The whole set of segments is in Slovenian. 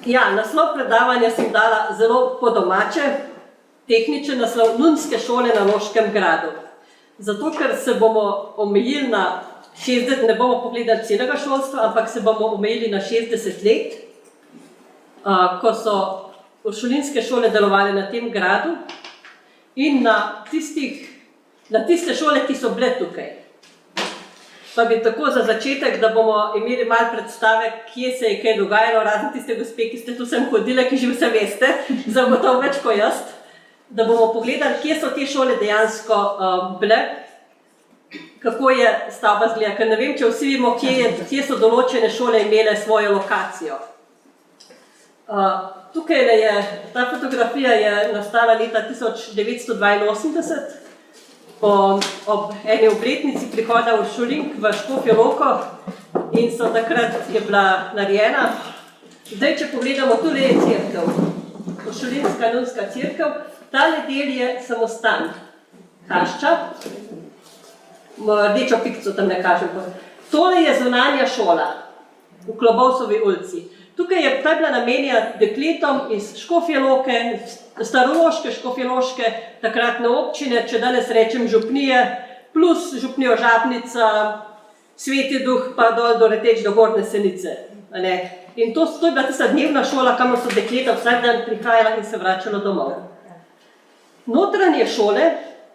Ja, naslov predavanja sem dala zelo po domače, tehničen naslov Nunske šole na Loškem gradu. Zato, ker se bomo omejili na 60, ne bomo pogledali celega šolstva, ampak se bomo omejili na 60 let, ko so uršulinske šole delovale na tem gradu in na tiste šole, ki so bile tukaj. Pa bi tako za začetek, da bomo imeli malo predstave, kje se je kaj dogajalo, razen tiste gospe, ki ste tu sem hodile, ki že vse veste, zagotovo več kot jaz, da bomo pogledali, kje so te šole dejansko bile, kako je stavba zgleda, ker ne vem, če vsi vemo, kje so določene šole imele svojo lokacijo. Tukaj je, ta fotografija je nastala leta 1982, ob eni obletnici prihoda uršulink v Škofjo Loko in so takrat je bila narejena. Zdaj, če pogledamo, tule je cerkev, uršulinska nunska cerkev, tale del je samostan Hašča, rdečo pikco tam ne kažem. Tole je zunanja šola v Klobovsovi ulici. Tukaj je bila namenjena dekletom iz Škofje Loke, starološke, škofjeloške, takratne občine, če danes rečem župnije, plus župnijo Žabnica, Sveti Duh, pa dol do Reteč, do Gornje Senice. In to je bila tista dnevna šola, kamor so dekleta vsak dan prihajala in se vračala domov. Notranje šole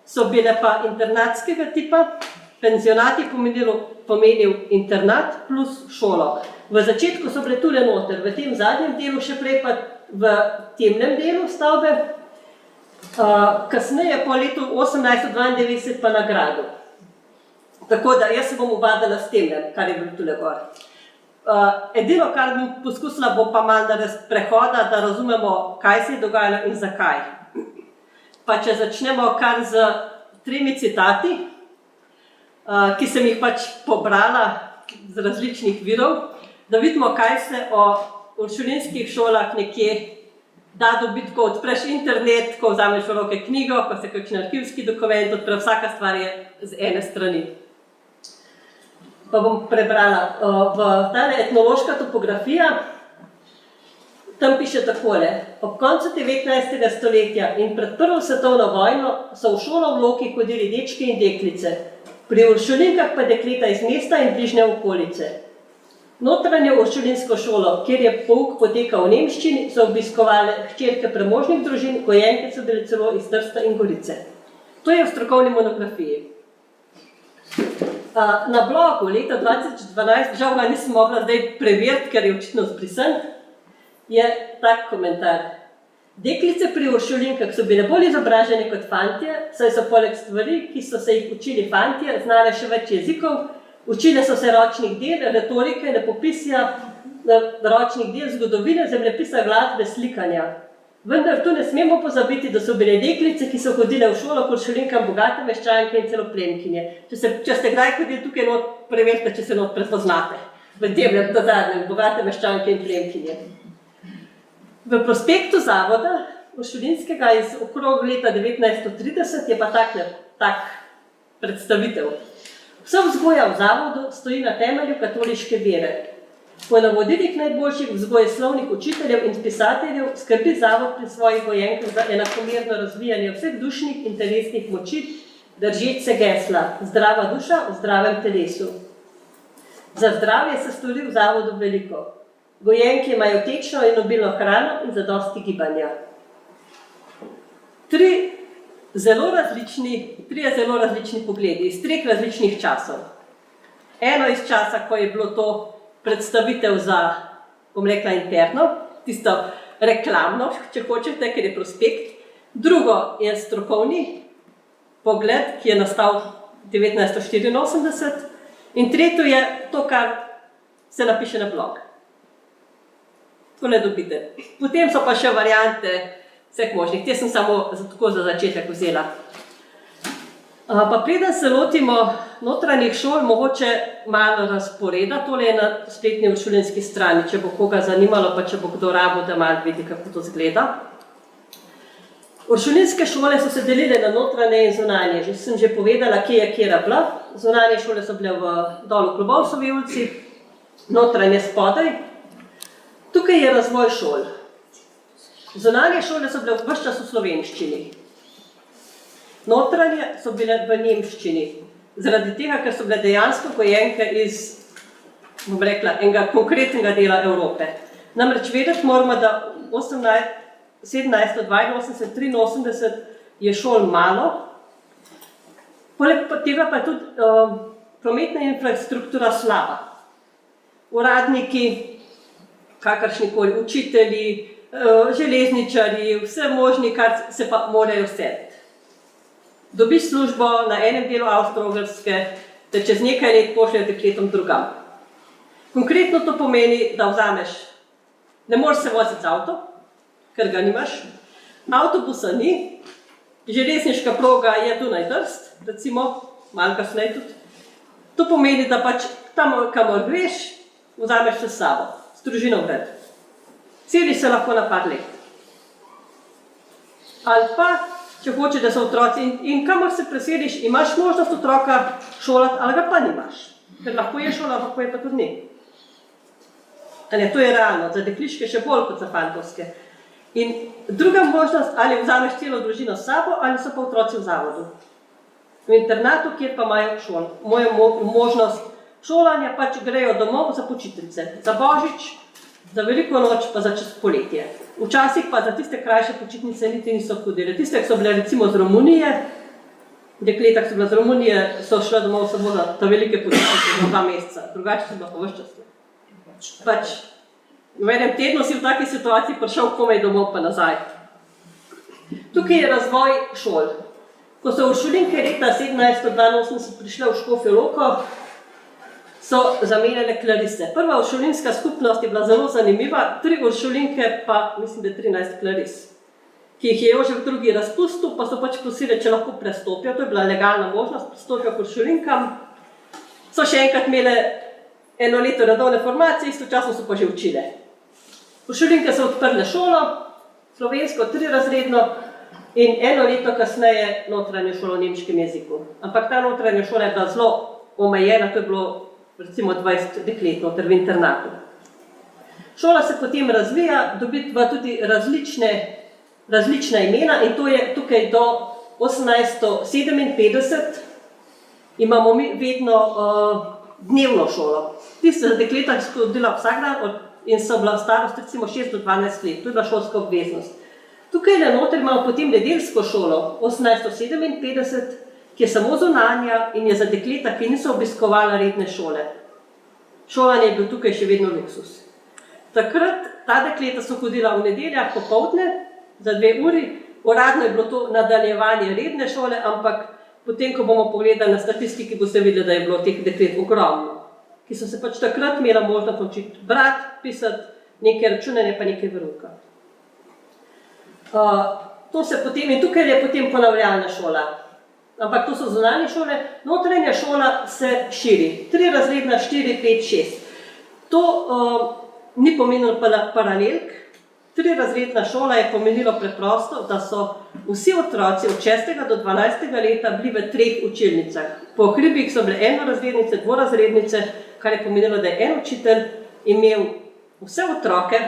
so bile pa internatskega tipa, penzionat je pomenil internat plus šolo. V začetku so bile tule noter, v tem zadnjem delu, še prej pa v temnem delu stavbe, kasneje po letu 1892 pa na gradu. Tako da jaz se bom ubadala s temnem, kar je bilo tule gor. Edino, kar bom poskusila, bo pa malo narediti prehoda, da razumemo, kaj se je dogajalo in zakaj. Pa če začnemo kar z 3 citati, ki sem jih pač pobrala z različnih virov, da vidimo, kaj se o uršulinskih šolah nekje da dobiti, ko odpreš internet, ko vzameš v roke knjigo, ko se kakšen arhivski dokument odpre, vsaka stvar je z ene strani. Pa bom prebrala. V tale etnološka topografija, tam piše takole. Ob koncu 19. stoletja in pred Prvo svetovno vojno so v šolo v Loki hodili dečki in deklice, pri uršulinkah pa dekleta iz mesta in bližnje okolice. Notranjo uršulinsko šolo, kjer je pouk potekal v nemščini, so obiskovale hčerke premožnih družin, gojenke so bile celo iz Trsta in Gorice. To je v strokovni monografiji. Na blogu leta 2012, žal ga nisem mogla zdaj preveriti, ker je očitno zbrisan, je tak komentar. Deklice pri uršulinkah so bile bolj izobražene kot fantje, saj so poleg stvari, ki so se jih učili fantje, znale še več jezikov, učile so se ročnih del, retorike, lepopisja, ročnih del, zgodovine, zemljepisa, glasbe, slikanja. Vendar tu ne smemo pozabiti, da so bile deklice, ki so hodile v šolo k uršulinkam, bogate meščanke in celo plemkinje. Če ste kdaj hodili tukaj not, preverite, če se not prepoznate. V tem zadnjem, bogate meščanke in plemkinje. V prospektu zavoda uršulinskega iz okrog leta 1930 je pa tak predstavitev. Vsa vzgoja v zavodu stoji na temelju katoliške vere. Po navodilih najboljših vzgojoslovnih učiteljev in pisateljev skrbi zavod pri svojih gojenkah za enakomerno razvijanje vseh dušnih in telesnih moči, držeč se gesla zdrava duša v zdravem telesu. Za zdravje se stori v zavodu veliko. Gojenke imajo tečno in obilno hrano in zadosti gibanja. Trije zelo različni pogledi iz 3 različnih časov. Eno iz časa, ko je bilo to predstavitev za, bom rekla, interno, tisto reklamno, če hočete, ker je prospekt. Drugo je strokovni pogled, ki je nastal 1984. In tretjo je to, kar se napiše na blog. Tole dobite. Potem so pa še variante vseh možnih. Te sem samo tako za začetek vzela. Pa preden se lotimo notranjih šol, mogoče malo razporeda. Tole je na spletni uršulinski strani, če bo koga zanimalo, pa če bo kdo rabil, da malo vidi, kako to zgleda. Uršulinske šole so se delile na notranje in zunanje. Sem že povedala, kje je kjera bila. Zunanje šole so bile dol v Klobovsovi ulici, notranje spodaj. Tukaj je razvoj šol. Zunanje šole so bile ves čas v slovenščini. Notranje so bile v nemščini. Zaradi tega, ker so bile dejansko gojenke iz, bom rekla, enega konkretnega dela Evrope. Namreč vedeti moramo, da 1782-83 je šol malo, poleg tega pa je tudi prometna infrastruktura slaba. Uradniki, kakršnikoli učitelji, železničarji, vse možni, kar se pa morajo seliti. Dobiš službo na enem delu Avstro-Ogrske, da čez nekaj let pošljejo dekletom drugam. Konkretno to pomeni, da vzameš, ne moreš se voziti z avto, ker ga nimaš, avtobusa ni, železniška proga je tu najtrst, recimo, malo kasneje tudi. To pomeni, da pač tam, kamor greš, vzameš se s sabo, s družino vred. Celiš se lahko na par let. Ali pa, če hoče, da so otroci in kamor se preseliš, imaš možnost otroka šolati, ali ga pa nimaš. Ker lahko je šola, lahko je pa tudi ne. To je realno, za dekliške še bolj kot za fantovske. In druga možnost, ali vzameš celo družino s sabo, ali so pa otroci v zavodu. V internatu, kjer pa imajo možnost šolanja, pač grejo domov za počitnice, za Božič, za Veliko noč, pa za čez poletje. Včasih pa za tiste krajše počitnice niti niso hodili. Tiste, ki so bile recimo z Romunije, dekleta, ki so bile z Romunije, so šle domov samo za ta velike počitnice, za 2 meseca, drugače so bila pa ves čas. Pač, v enem tednu si v taki situaciji prišel komaj domov pa nazaj. Tukaj je razvoj šol. Ko so uršulinke leta 1782 prišle v Škofjo Loko, so zamenjale klarise. Prva uršulinska skupnost je bila zelo zanimiva, 3 uršulinke pa, mislim, da 13 klaris, ki jih je Jožef II. Razpustil, pa so pač prosili, če lahko prestopijo, to je bila legalna možnost, prestopijo k uršulinkam. So še enkrat imele 1 leto redovne formacije, istočasno so pa že učile. Uršulinke so odprle šolo, slovensko 3-razredno in 1 leto kasneje notranjo šolo v nemškem jeziku. Ampak ta notranja šola je bila zelo omejena, to je bilo recimo 20 deklet noter v internatu. Šola se potem razvija, dobiva tudi različna imena in to je tukaj do 1857 imamo mi vedno dnevno šolo. Tiste dekleta, ki so delala vsak dan in so bila starost recimo 6 do 12 let, to je bila šolska obveznost. Tukaj noter imamo potem nedeljsko šolo 1857, ki je samo zunanja in je za dekleta, ki niso obiskovala redne šole. Šolanje je bil tukaj še vedno luksus. Takrat ta dekleta so hodila v nedeljah popoldne za 2 uri, uradno je bilo to nadaljevanje redne šole, ampak potem, ko bomo pogledali na statistiki, boste videli, da je bilo teh deklet ogromno, ki so se pač takrat imela možnost naučiti brati, pisati, nekaj računanja, pa nekaj verouka. In tukaj je potem ponavljalna šola. Ampak to so zunanje šole, notranja šola se širi. 3-razredna, 4, 5, 6. To ni pomenilo paralelk. 3-razredna šola je pomenilo preprosto, da so vsi otroci od 6. do 12. leta bili v 3 učilnicah. Po hribih so bile 1-razrednice, 2-razrednice, kar je pomenilo, da je en učitelj imel vse otroke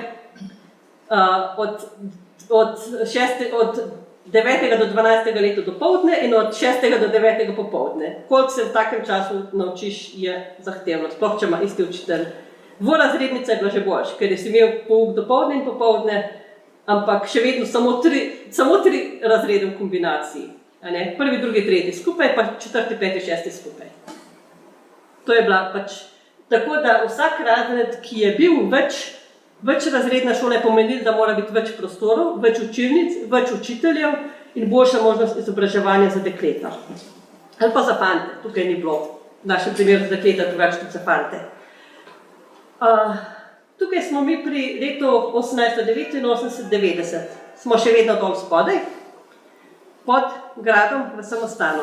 od 9. do 12. leta dopoldne in od 6. do 9. popoldne. Koliko se v takem času naučiš, je zahtevno, sploh če ima isti učitelj. 2-razrednica je bila že boljša, ker si imel pouk dopoldne in popoldne, ampak še vedno samo 3 razrede v kombinaciji. 1., 2., 3. skupaj, pa 4., 5., 6. skupaj. To je bila pač. Tako da vsak razred, ki je bil večrazredna šola, je pomenil, da mora biti več prostorov, več učilnic, več učiteljev in boljša možnost izobraževanja za dekleta. Ali pa za fante, tukaj ni bilo v našem primeru za dekleta, drugače tudi za fante. Tukaj smo mi pri letu 1889-90. Smo še vedno dol spodaj, pod gradom v samostanu.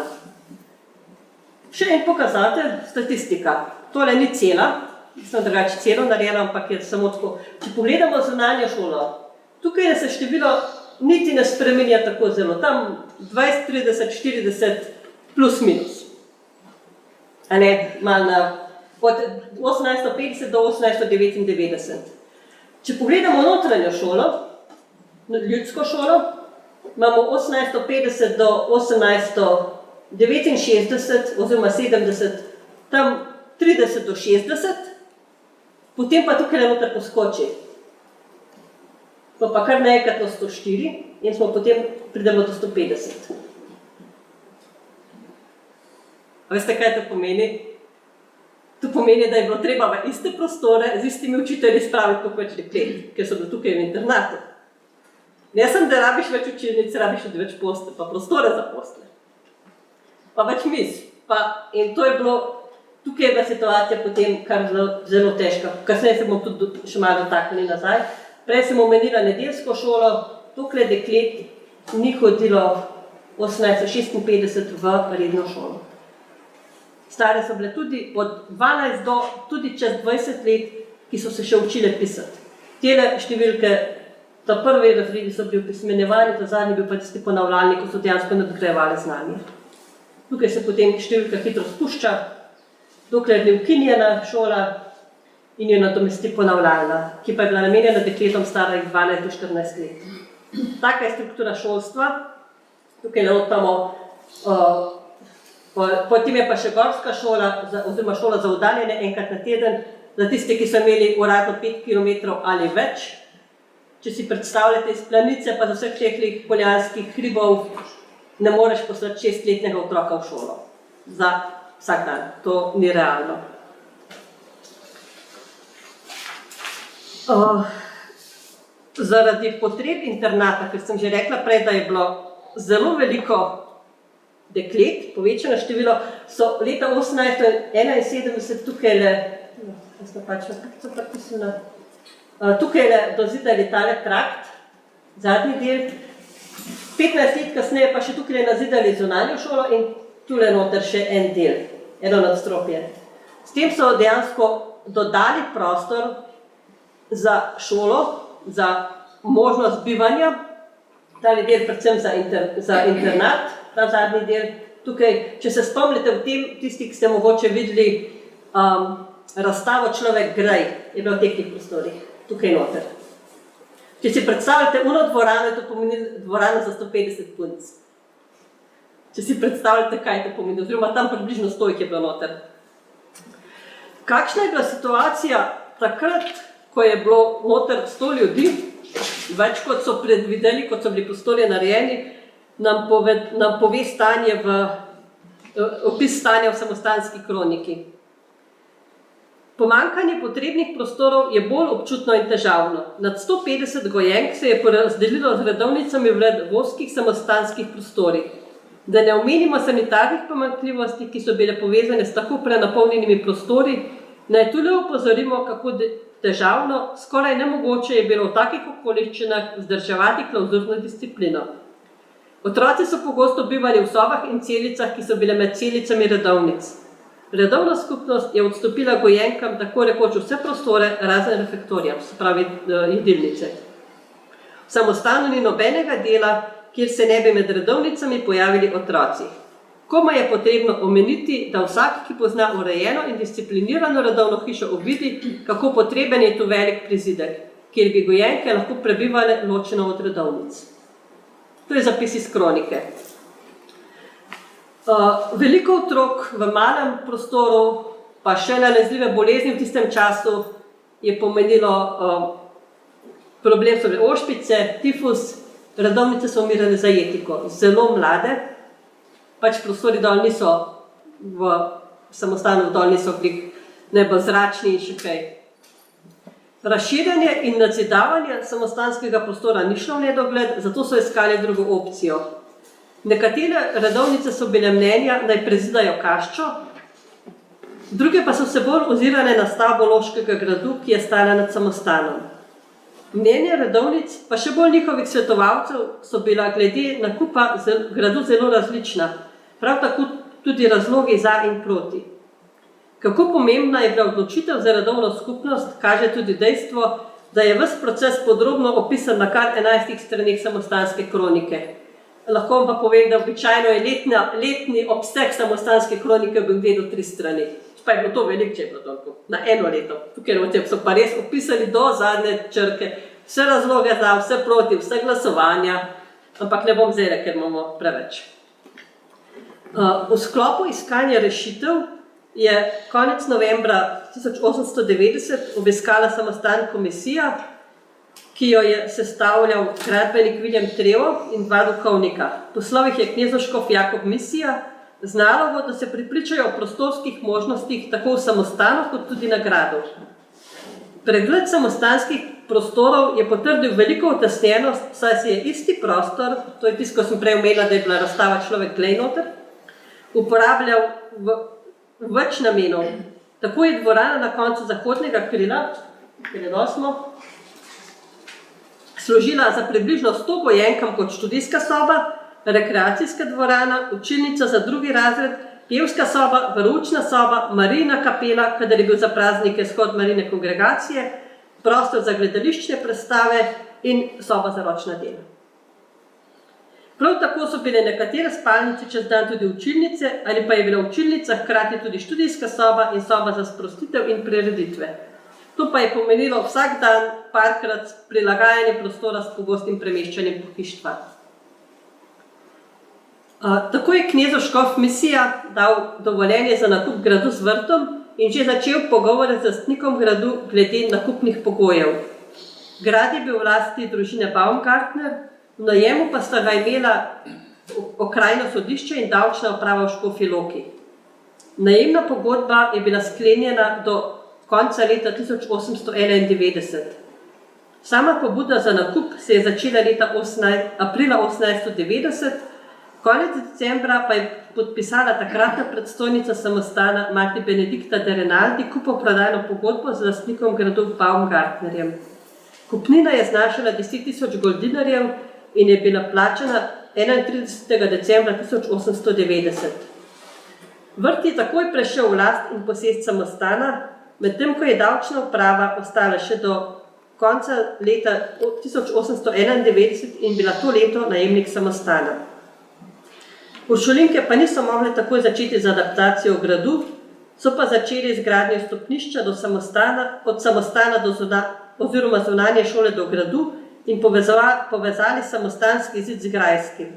Še en pokazatelj, statistika. Tole ni cela, sem drugače celo narejena, ampak je samo tako. Če pogledamo zunanjo šolo, tukaj se število niti ne spreminja tako zelo. Tam 20, 30, 40 plus minus. Malo na od 1850 do 1899. Če pogledamo notranjo šolo, ljudsko šolo, imamo 1850 do 1869 oziroma 70, tam 30 do 60, potem pa tukaj noter poskoči. Pa kar naenkrat do 104 in smo potem pridemo do 150. A veste, kaj to pomeni? To pomeni, da je bilo treba v iste prostore z istimi učitelji spraviti toliko več deklet, ker so bili tukaj v internatu. Ne samo, da rabiš več učilnic, rabiš tudi več postelj, pa prostore za postelj. Pa več miz. In to je bilo, tukaj je bila situacija potem kar zelo težka. Kasneje se bomo tudi še malo dotaknili nazaj. Prej sem omenila nedeljsko šolo, tukaj deklet ni hodilo 1856 v redno šolo. Stare so bile tudi od 12 do tudi čez 20 let, ki so se še učile pisati. Tele številke, ta prvi razredi so bili opismenjevani, ta zadnji bil pa tisti ponavljalni, ko so dejansko nadgrajevali znanje. Tukaj se potem številka hitro spušča, dokler je ukinjena šola in jo nadomesti ponavljalna, ki pa je bila namenjena dekletom starih 12 do 14 let. Taka je struktura šolstva. Tukaj imamo, potem je pa še gorska šola, oziroma šola za oddaljene enkrat na teden, za tiste, ki so imeli uradno 5 km ali več. Če si predstavljate iz Planice, pa za vseh teh poljanskih hribov, ne moreš poslati 6-letnega otroka v šolo. Za vsak dan. To ni realno. Zaradi potreb internata, ker sem že rekla prej, da je bilo zelo veliko deklet, povečano število, so leta 1871 tukaj dozidali tale trakt, zadnji del, 15 let kasneje pa še tukaj nazidali zunanjo šolo in tukaj noter še en del, eno nadstropje. S tem so dejansko dodali prostor za šolo, za možnost bivanja, tale del predvsem za internat, ta zadnji del. Tukaj, če se spomnite v tem, tisti, ki ste mogoče videli razstavo Človek Grej, je bilo v teh prostorih, tukaj noter. Če si predstavljate uno dvorano, to pomeni dvorano za 150 punc. Če si predstavljate, kaj to pomeni, oziroma tam približno 100 jih je bilo noter. Kakšna je bila situacija takrat, ko je bilo noter 100 ljudi, več kot so predvideli, kot so bili prostori narejeni, nam pove stanje opis stanja v samostanski kroniki. Pomanjkanje potrebnih prostorov je bolj občutno in težavno. Nad 150 gojenk se je porazdelilo z redovnicami v redovskih samostanskih prostorih. Da ne omenimo sanitarnih pomanjkljivosti, ki so bile povezane s tako prenapolnjenimi prostori, naj tudi opozorimo, kako težavno, skoraj nemogoče je bilo v takih okoliščinah vzdrževati klauzurno disciplino. Otroci so pogosto bivali v sobah in celicah, ki so bile med celicami redovnic. Redovna skupnost je odstopila gojenkam tako rekoč vse prostore, razen refektorija, se pravi jedilnice. V samostanu ni nobenega dela, kjer se ne bi med redovnicami pojavili otroci. Komaj je potrebno omeniti, da vsak, ki pozna urejeno in disciplinirano redovno hišo, uvidi, kako potreben je tu velik prizidek, kjer bi gojenke lahko prebivale ločeno od redovnic. To je zapis iz kronike. Veliko otrok v malem prostoru, pa še nalezljive bolezni v tistem času, je pomenilo problem, so bile ošpice, tifus, redovnice so umirale za jetiko, zelo mlade, pač prostori dol niso, v samostanu dol niso najbolj zračni in še kaj. Razširjanje in nadzidavanje samostanskega prostora ni šlo v nedogled, zato so iskali drugo opcijo. Nekatere redovnice so bile mnenja, naj prezidajo kaščo, druge pa so se bolj ozirale na stavbo Loškega gradu, ki je stala nad samostanom. Mnenja redovnic, pa še bolj njihovih svetovalcev, so bila glede nakupa gradu zelo različna, prav tako tudi razlogi za in proti. Kako pomembna je bila odločitev za redovno skupnost, kaže tudi dejstvo, da je ves proces podrobno opisan na kar 11 straneh samostanske kronike. Lahko vam pa povem, da običajno je letni obseg samostanske kronike bil 2 do 3 strani. pa je bilo to veliko, če je bilo toliko, na eno leto. Tukaj so pa res opisali do zadnje črke, vse razloge za, vse proti, vse glasovanja, ampak ne bom zdaj, ker imamo preveč. V sklopu iskanja rešitev je konec novembra 1890 obiskala samostan komisija, ki jo je sestavljal gradbenik William Trevo in dva duhovnika. Poslal jih je knezoškof Jakob Misija z nalogo, da se prepričajo o prostorskih možnostih tako v samostanu kot tudi na gradu. Pregled samostanskih prostorov je potrdil veliko utesnjenost, saj se je isti prostor, to je tisto, ko sem prej omenila, da je bila razstava Človek glej noter, uporabljal v več namenov. Tako je dvorana na koncu zahodnega krila, kjer je dosmo, služila za približno 100 gojenkam kot študijska soba, rekreacijska dvorana, učilnica za drugi razred, pevska soba, veroučna soba, Marijina kapela, kadar je bil za praznike shod Marijine kongregacije, prostor za gledališčne predstave in soba za ročna dela. Prav tako so bile nekatere spalnice čez dan tudi učilnice, ali pa je bila učilnica hkrati tudi študijska soba in soba za sprostitev in prireditve. To pa je pomenilo vsak dan parkrat prilagajanje prostora s pogostim premeščanjem pohištva. Tako je knezoškof Misija dal dovoljenje za nakup gradu z vrtom in že začel pogovore z lastnikom gradu glede nakupnih pogojev. Grad je bil v lasti družine Baumgartner, v najemu pa sta ga imela okrajno sodišče in davčna uprava v Škofji Loki. Najemna pogodba je bila sklenjena do konca leta 1891. Sama pobuda za nakup se je začela aprila 1890, konec decembra pa je podpisala takratna predstojnica samostana mati Benedikta de Renaldi kupoprodajno pogodbo z lastnikom gradu Baumgartnerjem. Kupnina je znašala 10.000 goldinarjev in je bila plačana 31. decembra 1890. Vrt je takoj prešel v last in posest samostana, medtem ko je davčna uprava ostala še do konca leta 1891 in bila to leto najemnik samostana. Uršulinke pa niso mogli takoj začeti z adaptacijo v gradu, so pa začeli izgradnjo stopnišča do samostana, od samostana do oziroma zunanje šole do gradu in povezali samostanski zid z grajskim.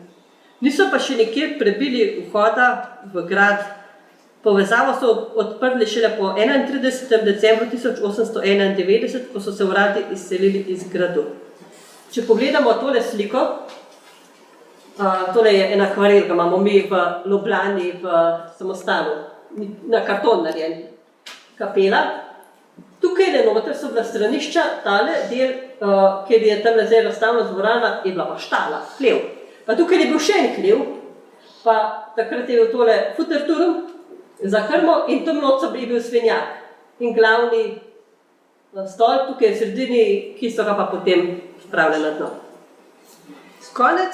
Niso pa še nikjer prebili vhoda v grad. Povezavo so odprli šele po 31. decembru 1891, ko so se uradi izselili iz gradu. Če pogledamo tole sliko, tole je en akvarel, ga imamo mi v Ljubljani v samostanu, na karton narejen, kapela. Tukaj noter so bila stranišča, tale del, kjer je tam zdaj razstavna dvorana, je bila pa štala, hlev. Pa tukaj je bil še en hlev, pa takrat je bil tole futerturm za krmo in tam noter je bil svinjak in glavni stolp tukaj v sredini, ki so ga pa potem spravili na dno. Konec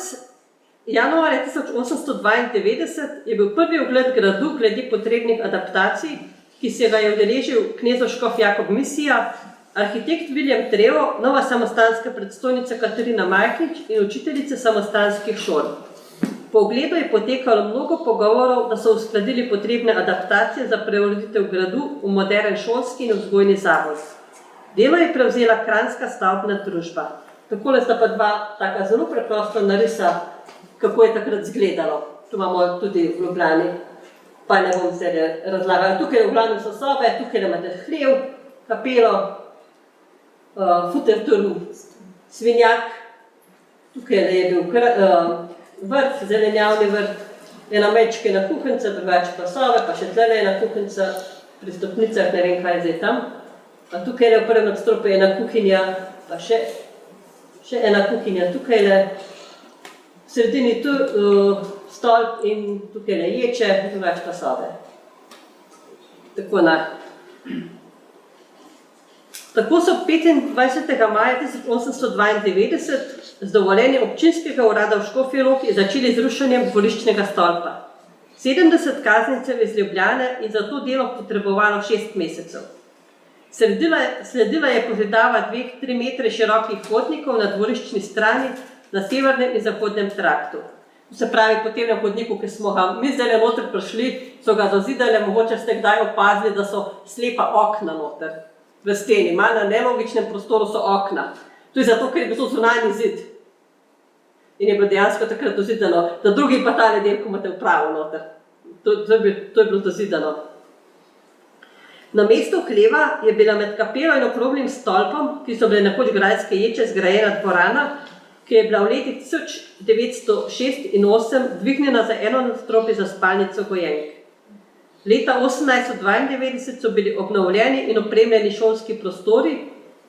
januarja 1892 je bil prvi ogled gradu glede potrebnih adaptacij, ki se ga je udeležil knezoškof Jakob Misija, arhitekt William Trevo, nova samostanska predstojnica Katarina Majknič in učiteljice samostanskih šol. Po ogledu je potekalo mnogo pogovorov, da so uskladili potrebne adaptacije za preureditev gradu v moderen šolski in vzgojni zavod. Delo je prevzela Kranjska stavbna družba. Takole sta pa dva taka zelo preprosta narisa, kako je takrat izgledalo. Tu imamo tudi v Ljubljani, pa ne bom se razlagala. Tukaj v glavnem so sobe, tukaj imate hlev, kapelo, futerturm, svinjak, tukaj je bil vrt, zelenjavni vrt, ena mečkena kuhinca, drugače pa sobe, pa še tlele ena kuhinca, pri stopnicah, ne vem kaj je zdaj tam. Pa tukaj je v prvem nadstropju ena kuhinja, pa še ena kuhinja tukaj je, v sredini tu stolp in tukaj je ječe, drugače pa sobe. Tako so 25. maja 1892 z dovoljenjem občinskega urada v Škofji Loki začeli z rušenjem dvoriščnega stolpa. 70 kaznjencev iz Ljubljane in za to delo potrebovalo 6 mesecev. Sledila je pozidava 2-3 metre širokih hodnikov na dvoriščni strani na severnem in zahodnem traktu. Se pravi, potem na hodniku, ki smo ga mi zdaj noter prišli, so ga dozidali, mogoče ste kdaj opazili, da so slepa okna noter v steni. Malo na nelogičnem prostoru so okna. To je zato, ker je bil to zunanji zid. In je bilo dejansko takrat dozidano, da drugi pa tale del, ko imate vpravo noter. To je bilo dozidano. Na mestu hleva je bila med kapelo in okroglim stolpom, ki so bile nekoč grajske ječe, zgrajena dvorana, ki je bila v letih 1906 in 1908 dvignjena za eno nadstropje za spalnico Gojenk. Leta 1892 so bili obnovljeni in opremljeni šolski prostori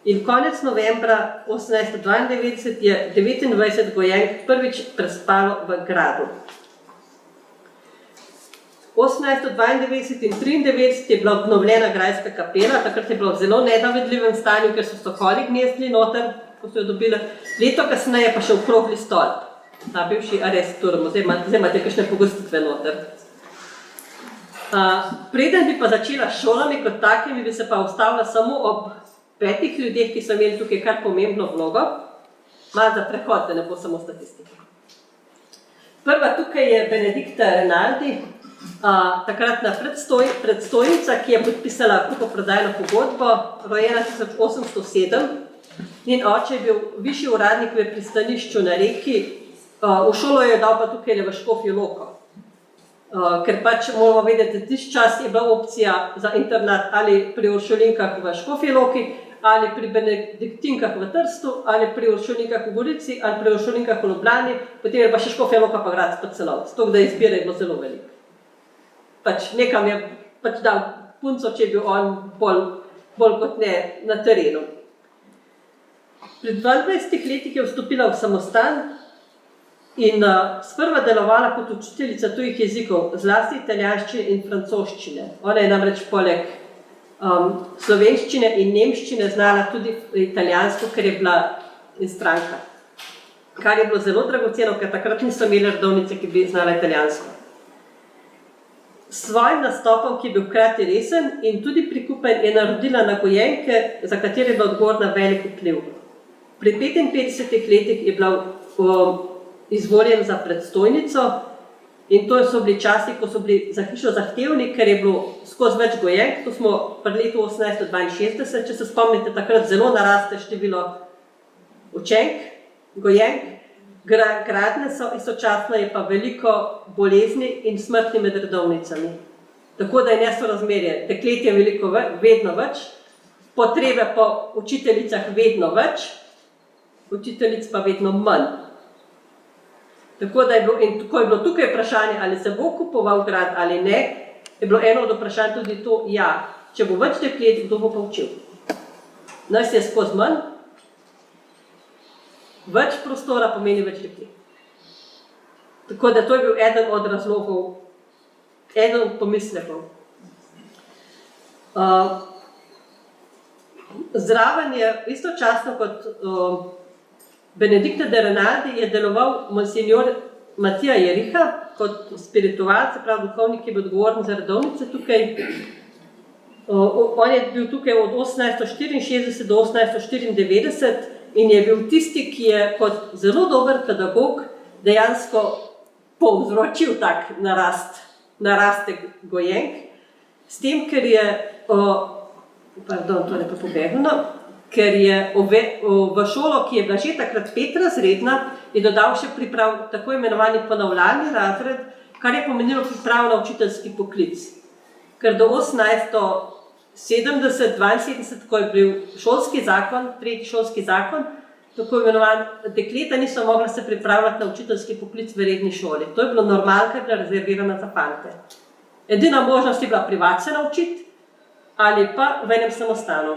in konec novembra 1892 je 29 Gojenk prvič prespalo v gradu. 1892 in 1993 je bila obnovljena grajska kapela, takrat je bila v zelo nezavidljivem stanju, ker so sokoli gnezdili noter, ko so jo dobili. Leto kasneje pa še okrogli stolp, ta bivši Aresturm, zdaj imate kakšne pogostitve noter. Preden bi pa začela s šolami kot takimi, bi se pa ustavila samo ob 5 ljudeh, ki so imeli tukaj kar pomembno vlogo, malo za prehod, da ne bo samo statistika. Prva tukaj je Benedikta Renaldi, takratna predstojnica, ki je podpisala kupoprodajno pogodbo, rojena 1807. Njen oče je bil višji uradnik v pristanišču na reki, v šolo je dal pa tukaj v Škofjo Loko. Ker pač moramo vedeti, da tisti čas je bila opcija za internat ali pri Uršulinkah v Škofji Loki, ali pri Benediktinkah v Trstu, ali pri Uršulinkah v Gorici, ali pri Uršulinkah v Ljubljani, potem je pa še Škofja Loka pa Gradsko Celovec. Tako da izbire je bilo zelo veliko. Pač nekam je pač dal punco, če je bil on bolj kot ne na terenu. Pri 22 letih je vstopila v samostan in sprva delovala kot učiteljica tujih jezikov, zlasti italijanščine in francoščine. Ona je namreč poleg slovenščine in nemščine znala tudi italijansko, ker je bila stranka. Kar je bilo zelo dragoceno, ker takrat niso imeli redovnice, ki bi znala italijansko. S svojim nastopom, ki je bil hkrati resen in tudi prikupen, je narodila na Gojenke, za katere je bila odgovorna velik vpliv. Pri 55 letih je bila izvoljen za predstojnico in to so bili časi, ko so bili za hišo zahtevni, ker je bilo skozi več Gojenk, to smo pri letu 1862, če se spomnite, takrat zelo naraste število učenk, Gojenk, gradne so, istočasno je pa veliko bolezni in smrti med redovnicami. Tako da je nesorazmerje, deklet je veliko, vedno več, potrebe po učiteljicah vedno več, učiteljic pa vedno manj. Tako da je bilo, in tako je bilo tukaj vprašanje, ali se bo kupoval grad ali ne, je bilo eno od vprašanj tudi to, ja, če bo več deklet, kdo bo pa učil. Nas je skozi manj, več prostora pomeni več deklet. Tako da to je bil eden od razlogov, eden od pomislekov. Zraven je istočasno kot Benedikta de Renaldi je deloval monsignor Matija Jeriha kot spiritualec, se pravi duhovnik, ki je bil odgovoren za redovnice tukaj. On je bil tukaj od 1864 do 1894 in je bil tisti, ki je kot zelo dober pedagog dejansko povzročil tak narastek Gojenk, s tem, ker je, ker je v šolo, ki je bila že takrat 5 razredna, je dodal še tako imenovani ponavljalni razred, kar je pomenilo pripravo na učiteljski poklic. Ker do 1870-72, ko je bil šolski zakon, tretji šolski zakon, tako imenovan, dekleta niso mogla se pripravljati na učiteljski poklic v redni šoli. To je bilo normalka, bila rezervirana za fante. Edina možnost je bila privat se naučiti ali pa v enem samostanu.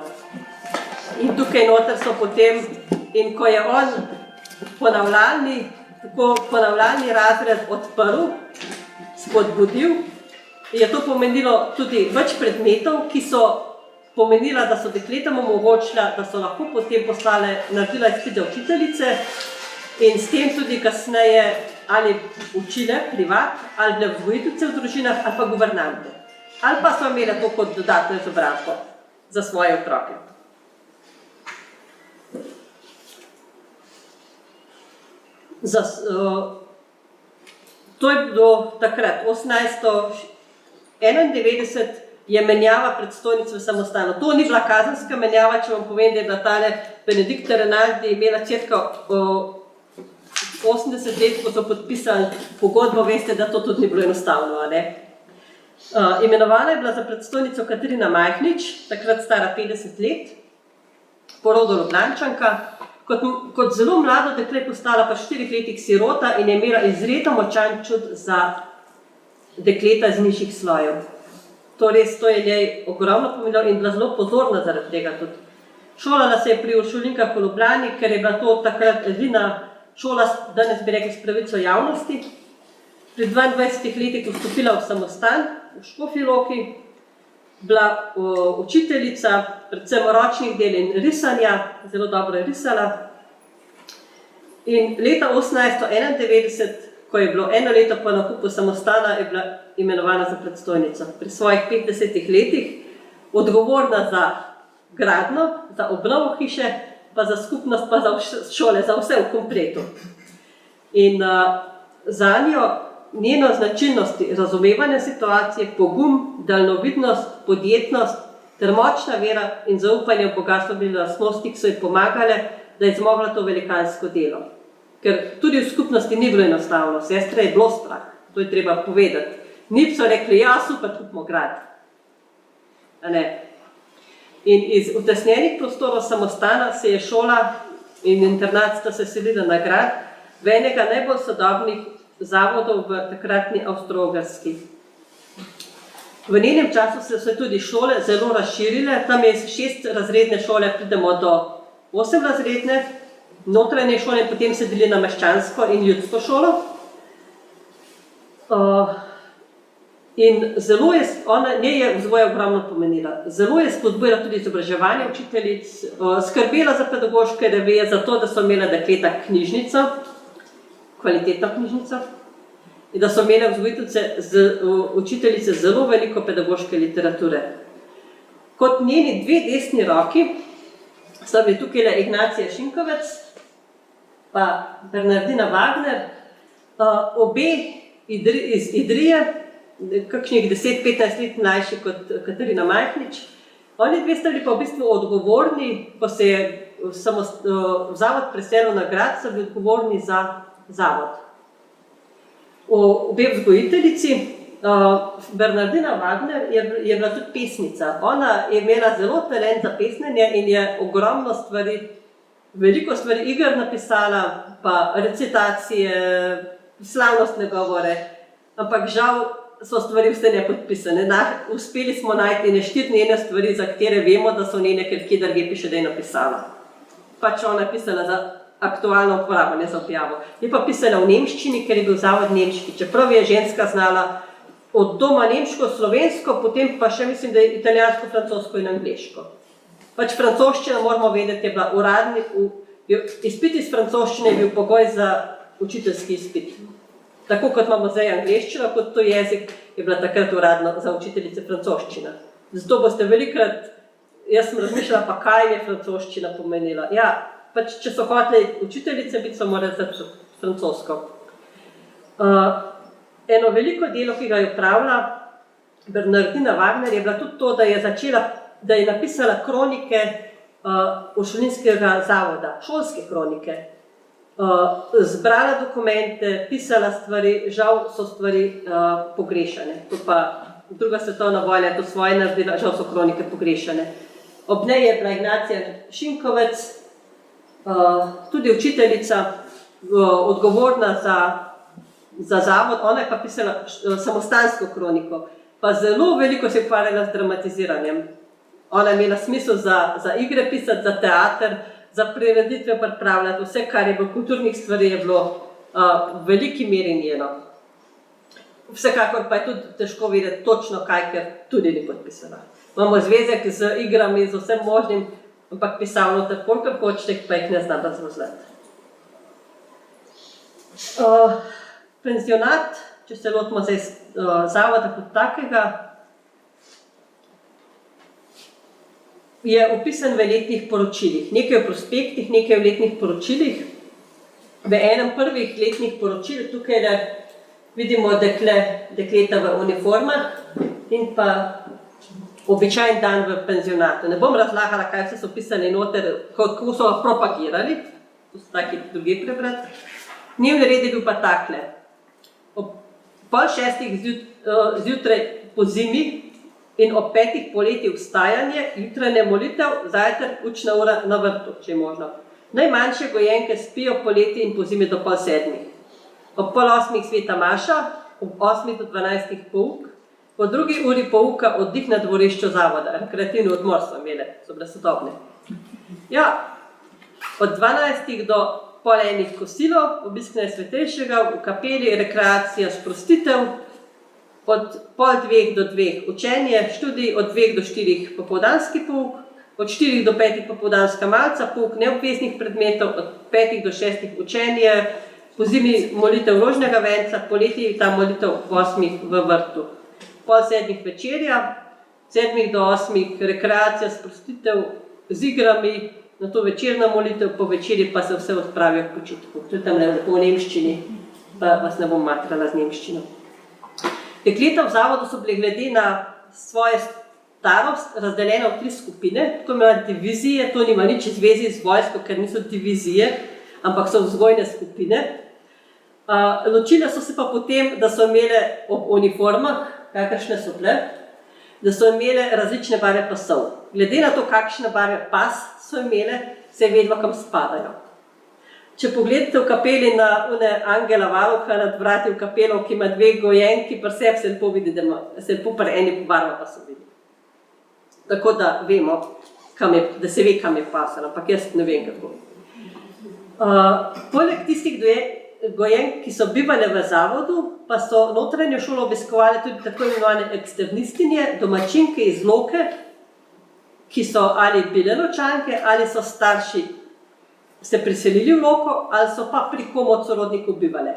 In tukaj noter so potem, in ko je on ponavljalni razred odprl, spodbudil, je to pomenilo tudi več predmetov, ki so pomenila, da so dekletom omogočila, da so lahko potem naredila izpit za učiteljice in s tem tudi kasneje ali učile privat, ali bile vzgojiteljice v družinah, ali pa guvernante. Ali pa so imele to kot dodatno izobrazbo za svoje otroke. To je bilo takrat, 1891 je menjava predstojnic v samostanu. To ni bila kazenska menjava, če vam povem, da je bila tale Benedikta Rinaldi imela cirka 80 let, ko so podpisali pogodbo, veste, da to tudi ni bilo enostavno, a ne? Imenovana je bila za predstojnico Katarina Majhnič, takrat stara 50 let, po rodu Ljubljančanka. Kot zelo mlado dekle postala pa v 4 letih sirota in je imela izredno močan čut za dekleta iz nižjih slojev. To je njej ogromno pomenilo in bila zelo pozorna zaradi tega tudi. Šolala se je pri uršulinkah v Ljubljani, ker je bila to takrat edina šola, danes bi rekli, s pravico javnosti. Pri 22 letih vstopila v samostan v Škofji Loki, bila učiteljica, predvsem ročnih del in risanja, zelo dobro je risala. In leta 1891, ko je bilo 1 leto po nakupu samostana, je bila imenovana za predstojnico. Pri svojih 50 letih, odgovorna za gradnjo, za obnovo hiše, pa za skupnost, pa za šole, za vse v kompletu. In za njo njeno značilnosti razumevanja situacije, pogum, daljnovidnost, podjetnost ter močna vera in zaupanje v bogatstvo lastnosti, ki so ji pomagale, da je zmogla to velikansko delo. Ker tudi v skupnosti ni bilo enostavno, sestre je bilo strah, to je treba povedati. Ni so rekli, ja, super, kupimo grad. In iz utesnjenih prostorov samostana se je šola in internat sta se selila na grad v enega najbolj sodobnih zavodov v takratni Avstro-Ogrski. V njenem času so se tudi šole zelo razširile, tam je 6 razredne šole, pridemo do 8 razredne, notranje šole in potem se deli na meščansko in ljudsko šolo. In zelo je, njej je vzgoja ogromno pomenila. Zelo je spodbujala tudi izobraževanje učiteljic, skrbela za pedagoške revije, za to, da so imela dekleta knjižnico, kvalitetno knjižnico, in da so imele učiteljice zelo veliko pedagoške literature. Kot njeni 2 desni roki sta bili tukaj Ignacija Šinkovec pa Bernardina Wagner, obe iz Idrije, kakšnih 10-15 let mlajši kot Katarina Majhnič. Oni 2 sta bili pa v bistvu odgovorni, ko se je zavod preselil na grad, so bili odgovorni za zavod. Obe vzgojiteljici, Bernardina Wagner je bila tudi pesnica. Ona je imela zelo talent za pesnenje in je ogromno stvari, veliko stvari iger napisala, pa recitacije, slavnostne govore, ampak žal so stvari vse nepodpisane. Uspeli smo najti 4 njene stvari, za katere vemo, da so njene, ker kje drugje piše, da je napisala. Pač ona je pisala za aktualno uporabo, ne za objavo. Je pa pisala v nemščini, ker je bil zavod nemški, čeprav je ženska znala od doma nemško, slovensko, potem pa še mislim, da je italijansko, francosko in angleško. Pač francoščina, moramo vedeti, je bila uradni, izpit iz francoščine je bil pogoj za učiteljski izpit. Tako kot imamo zdaj angleščino, kot to jezik, je bila takrat uradno za učiteljice francoščina. Zato boste velikrat, jaz sem razmišljala, pa kaj je francoščina pomenila. Ja, pač če so hoteli učiteljice biti, so morali za francosko. Eno veliko delo, ki ga je opravila Bernardina Wagner, je bila tudi to, da je napisala kronike uršulinskega zavoda, šolske kronike. Zbrala dokumente, pisala stvari, žal so stvari pogrešane. To pa druga svetovna vojna je to svoje naredila, žal so kronike pogrešane. Ob njej je bila Ignacija Šinkovec, tudi učiteljica, odgovorna za zavod, ona je pa pisala samostansko kroniko, pa zelo veliko se je ukvarjala z dramatiziranjem. Ona je imela smisel za igre pisati, za teater, za prireditve pripravljati, vse, kar je bilo kulturnih stvari, je bilo v veliki meri njeno. Vsekakor pa je tudi težko videti točno kaj, ker tudi ni podpisala. Imamo zvezek z igrami, z vsem možnim, ampak pisal noter kolikor hočete, pa jih ne zna razvozljati. Penzionat, če se lotimo zdaj zavoda kot takega, je opisan v letnih poročilih. Nekaj v prospektih, nekaj v letnih poročilih. V enem prvih letnih poročil, tukaj vidimo dekleta v uniformah in pa običajen dan v penzionatu. Ne bom razlagala, kaj so pisali noter, kako so propagirali, to so taki drugi prebrati. Dnevni red je bil pa takle. Ob 5:30 zjutraj po zimi in ob 5 poleti vstajanje, jutranje molitev, zajtrk, učna ura na vrtu, če je možno. Najmanjše gojenke spijo poleti in po zimi do 6:30. Ob 7:30 sveta maša, ob 8 do 12 pouk, po 2 uri pouka oddih na dvorišču zavoda, rekreativni odmor so imeli, so bile sodobne. Ja, od 12 do 12:30 kosilo, obisk Najsvetejšega, v kapeli, rekreacija, sprostitev, od 12:30 do 2 učenje, študij, od 2 do 4 popoldanski pouk, od 4 do 5 popoldanska malca, pouk neobveznih predmetov, od 5 do 6 učenje, po zimi molitev rožnega venca, poleti ta molitev 8 v vrtu. 6:30 večerja, 7 do 8 rekreacija, sprostitev z igrami, na to večerna molitev, po večerji pa se vse odpravijo k počitku. To je tam lepo v nemščini, pa vas ne bom matrala z nemščino. Dekleta v zavodu so bile glede na svoje starost razdeljene v 3 skupine, tako imenovane divizije, to nima nič zvezi z vojsko, ker niso divizije, ampak so vzgojne skupine. Ločile so se pa potem, da so imele ob uniformah, kakršne so bile, da so imele različne barve pasov. Glede na to, kakšne barve pas so imele, se je vedelo, kam spadajo. Če pogledate v kapeli na Angela Varuha nad vrati v kapelo, ki ima 2 gojenki, pri sebi se lepo vidi, da se lepo pri eni barva pa so vidi. Tako da vemo, da se ve, kam je pasala, ampak jaz ne vem, kako. Poleg tistih gojenk, ki so bivale v zavodu, pa so notranjo šolo obiskovali tudi tako imenovane eksternistinje, domačinke iz Loke, ki so ali bile Ločanke, ali so starši se priselili v Loko, ali so pa pri komu od sorodnikov bivale.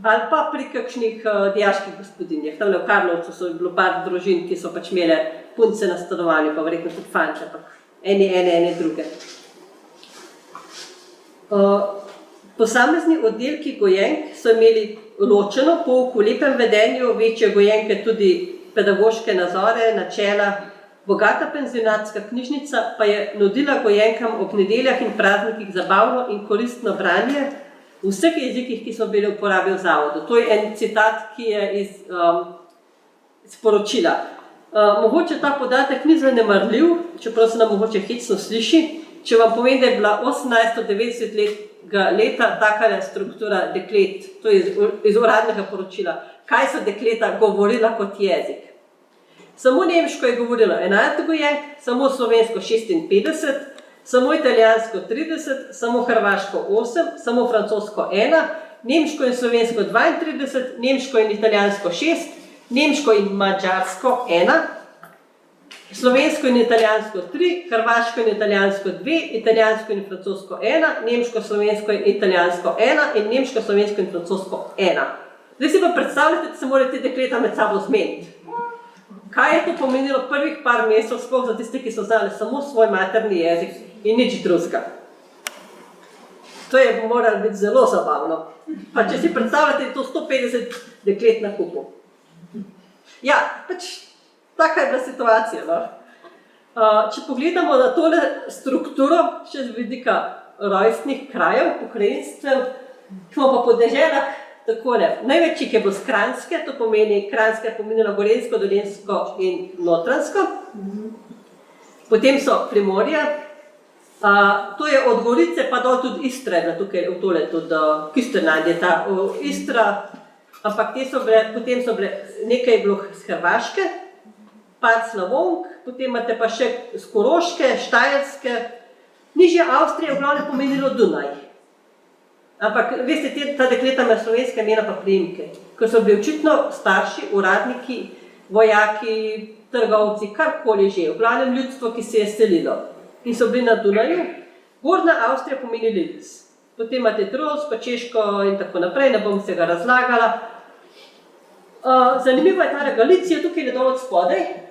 Ali pa pri kakšnih dijaških gospodinjah. Tam v Karlovcu so bilo par družin, ki so pač imele punce na stanovanju, pa verjetno tudi fanče, ampak ene druge. Posamezni oddelki gojenk so imeli ločeno pouk v lepem vedenju, večje gojenke tudi pedagoške nazore, načela. Bogata penzionatska knjižnica pa je nudila gojenkam ob nedeljah in praznikih zabavno in koristno branje v vseh jezikih, ki so bili v uporabi v zavodu. To je en citat, ki je iz poročila. Mogoče ta podatek ni zanemarljiv, čeprav se nam mogoče hecno sliši, če vam povem, da je bila 1890 leta takale struktura deklet, to je iz uradnega poročila, kaj so dekleta govorila kot jezik. Samo nemško je govorilo 11 gojenk, samo slovensko 56, samo italijansko 30, samo hrvaško 8, samo francosko 1, nemško in slovensko 32, nemško in italijansko 6, nemško in mađarsko 1, slovensko in italijansko 3, hrvaško in italijansko 2, italijansko in francosko 1, nemško, slovensko in italijansko 1 in nemško, slovensko in francosko 1. Zdaj si pa predstavljate, da se morajo te dekleta med sabo zmeniti. Kaj je to pomenilo prvih par mesecev, sploh za tiste, ki so znali samo svoj materni jezik in nič drugega. To je moralo biti zelo zabavno. Pa če si predstavljate, je to 150 deklet na kupu. Ja, pač taka je bila situacija. No? Če pogledamo na tole strukturo, še z vidika rojstnih krajev, pokrajinstev, smo pa po deželah takole. Največjih je bilo z Kranjske, to pomeni, Kranjska je pomenila Gorenjsko, Dolenjsko in Notranjsko. Potem so Primorje, to je od Gorice pa dol tudi Istra, tukaj v tole tudi Kisternad je ta Istra, ampak potem so bile, nekaj je bilo z Hrvaške, par Slavonk, potem imate pa še z Koroške, Štajerske, nižja Avstrija v glavnem pomenilo Dunaj. Ampak, veste, ta dekleta ima slovenske imena pa priimke, ker so bili očitno starši, uradniki, vojaki, trgovci, karkoli že, v glavnem ljudstvo, ki se je selilo. In so bili na Dunaju. Gornja Avstrija pomeni Linz. Potem imate Tros, pa Češko in tako naprej, ne bom se ga razlagala. Zanimivo je ta Galicija, tukaj je dol od spodaj.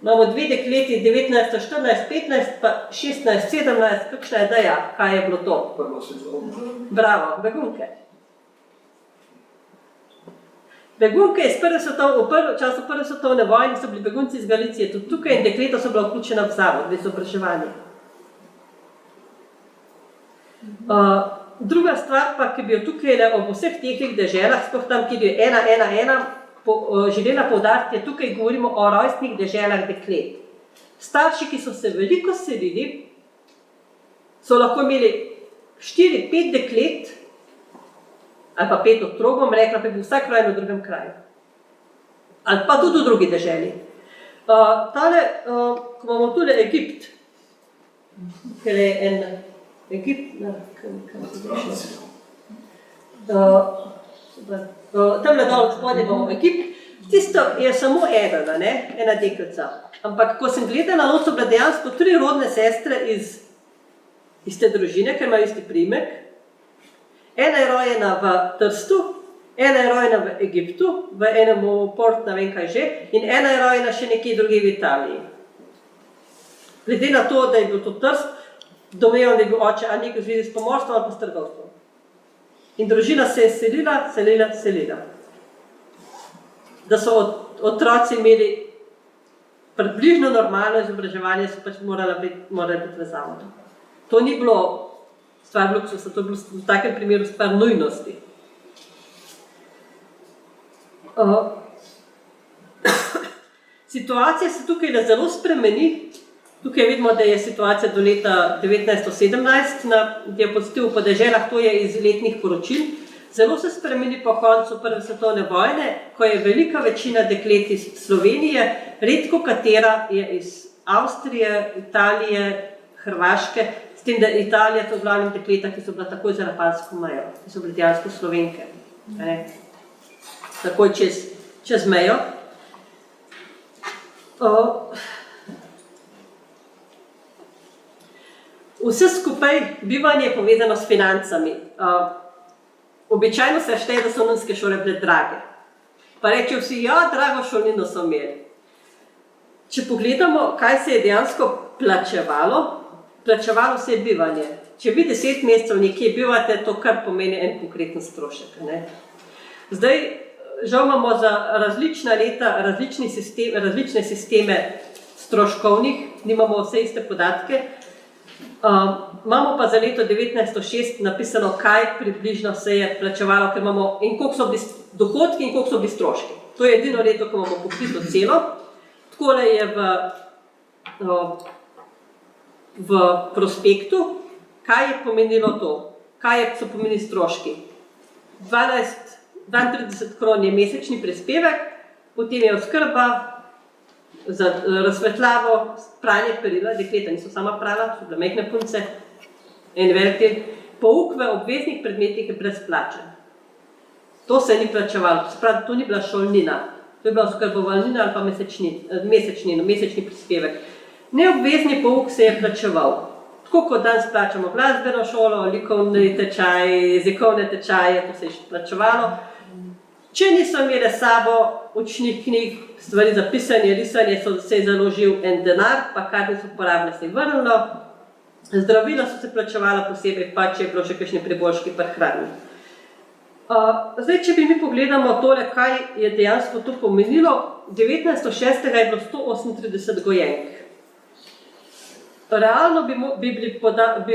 Imamo 2 dekleti, 1914-15, pa 16-17, kakšna je ideja, kaj je bilo to? Bravo, begunke. Begunke v času prve svetovne vojne so bili begunci iz Galicije, tudi tukaj in dekleta so bila vključena v zavod, v izobraževanje. Druga stvar pa, ki bi jo tukaj ob vseh teh deželah, sploh tam, kjer je 111, želela poudariti, je tukaj govorimo o rojstnih deželah deklet. Starši, ki so se veliko selili, so lahko imeli 4-5 deklet, ali pa 5 otrok, bom rekla, pa bi vsak rojen v drugem kraju. Ali pa tudi v drugi deželi. Tale, ko imamo tule Egipt, ker je en Egipt, kam se zrešil? Tamle dol spodnje imamo Egipt, tisto je samo ena deklica. Ampak ko sem gledala, so bile dejansko 3 rodne sestre iz te družine, ker imajo isti priimek. Ena je rojena v Trstu, ena je rojena v Egiptu, v enem port, ne vem kaj že, in ena je rojena še nekje druge v Italiji. Glede na to, da je bil to Trst, domnevam, da je bil oče ali nekaj v zvezi s pomorstvom ali pa s trgovstvom. In družina se je selila. Da so otroci imeli približno normalno izobraževanje, so pač morali biti v zavodu. To ni bilo stvar luksusa, to je bilo v takem primeru stvar nujnosti. Situacija se tukaj zelo spremeni. Tukaj vidimo, da je situacija do leta 1917 na diapozitivu po deželah, to je iz letnih poročil. Zelo se spremeni po koncu prve svetovne vojne, ko je velika večina deklet iz Slovenije, redko katera je iz Avstrije, Italije, Hrvaške, s tem, da Italija so v glavnem dekleta, ki so bila takoj za japonsko mejo, ki so bili dejansko Slovenke, takoj čez mejo. Vse skupaj bivanje je povezano s financami. Običajno se šteje, da so nunske šole bile drage. Pa rečejo vsi, ja, drago šolnino so imeli. Če pogledamo, kaj se je dejansko plačevalo se je bivanje. Če vi 10 mesecev nekje bivate, to kar pomeni en konkreten strošek. Zdaj, žal imamo za različna leta različne sisteme stroškovnih, nimamo vse iste podatke. Imamo pa za leto 1906 napisano, kaj približno se je plačevalo, ker imamo in koliko so bili dohodki in koliko so bili stroški. To je edino leto, ko imamo pokrito celo. Takole je v prospektu, kaj je pomenilo to, kaj so pomenili stroški. 32 kron je mesečni prispevek, potem je oskrba, za razsvetljavo, pranje perila, dekleta niso sama prala, so bile majhne punce, en velik del. Pouk v obveznih predmetih je brezplačen. To se ni plačevalo, to ni bila šolnina, to je bila oskrbovalnina ali pa mesečni prispevek. Neobvezni pouk se je plačeval. Tako kot danes plačamo glasbeno šolo, likovni tečaj, jezikovne tečaje, to se je plačevalo. Če niso imeli s sabo učnih knjig, stvari za pisanje, risanje, se je založil en denar, pa kar niso uporabili, se je vrnilo. Zdravila so se plačevala posebej, pa če je bilo še kakšni priboljški pri hrani. Zdaj, če bi mi pogledamo tole, kaj je dejansko to pomenilo, 1906. je bilo 138 gojenk. Realno bi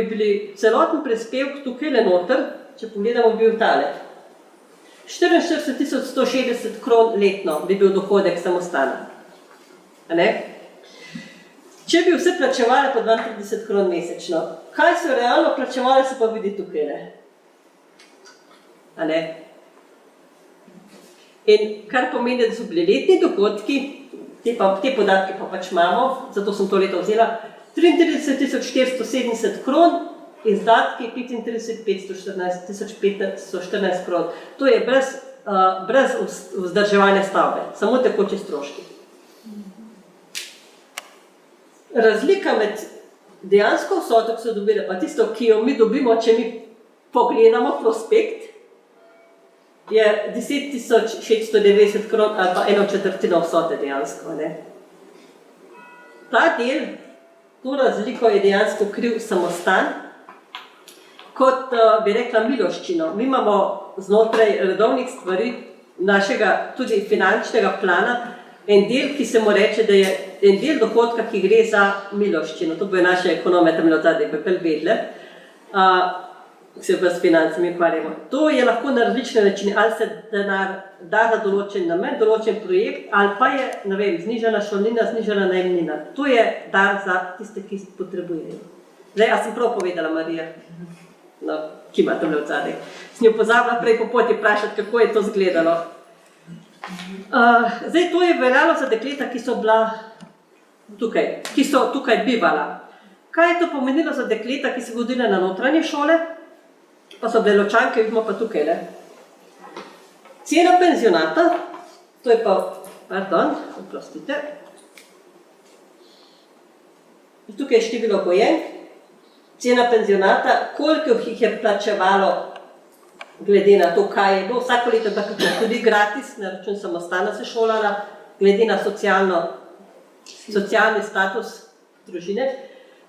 bili celoten prispevek tukaj le noter, če pogledamo, bi bil tale. 44.160 kron letno bi bil dohodek samostana. Če bi vse plačevali po 32 kron mesečno, kaj so realno plačevali, se pa vidi tukaj. In kar pomeni, da so bili letni dohodki, te podatke pa pač imamo, zato sem to leto vzela, 33.470 kron, izdatki 35.514 kron. To je brez vzdrževanja stavbe, samo tekoči stroški. Razlika med dejansko vsoto, ki so dobili, pa tisto, ki jo mi dobimo, če mi pogledamo prospekt, je 10.690 kron ali pa 1/4 vsote dejansko. Ta del, to razliko je dejansko kriv samostan, kot bi rekla miloščino. Mi imamo znotraj redovnih stvari našega tudi finančnega plana en del, ki se mu reče, da je en del dohodka, ki gre za miloščino. To bojo naše ekonome tam od zadaj pepel vedle, se pa s financami ukvarjamo. To je lahko na različne načine, ali se denar da za določen namen, določen projekt, ali pa je, ne vem, znižana šolnina, znižana najemnina. To je dar za tiste, ki potrebujejo. Zdaj, a sem prav povedala, Marija? No, ki ima tam od zadaj. Sem jo pozabila prej po poti vprašati, kako je to izgledalo. Zdaj, to je veljalo za dekleta, ki so bila tukaj, ki so tukaj bivala. Kaj je to pomenilo za dekleta, ki so hodile na notranje šole, pa so bile Ločanke, vidimo pa tukaj, ne? Cena penzionata, to je pa, pardon, oprostite, tukaj je število gojenk, cena penzionata, koliko jih je plačevalo glede na to, kaj je bilo. Vsako leto je tudi gratis, na račun samostana se šolala, glede na socialni status družine.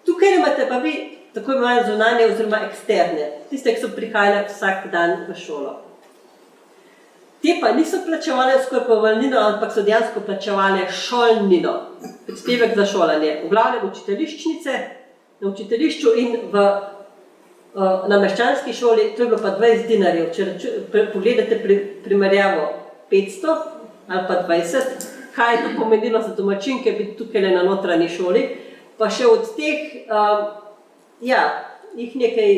Tukaj imate pa vi tako imenovane zunanje oziroma eksterne, tiste, ki so prihajale vsak dan v šolo. Te pa niso plačevale skoraj povalnino, ampak so dejansko plačevale šolnino, prispevek za šolanje. V glavnem učiteljiščnice, na učiteljišču in na meščanski šoli, to je bilo pa 20 dinarjev. Če pogledate primerjavo 500 ali pa 20, kaj je to pomenilo za domačinke biti tukaj na notranji šoli, pa še od teh, jih nekaj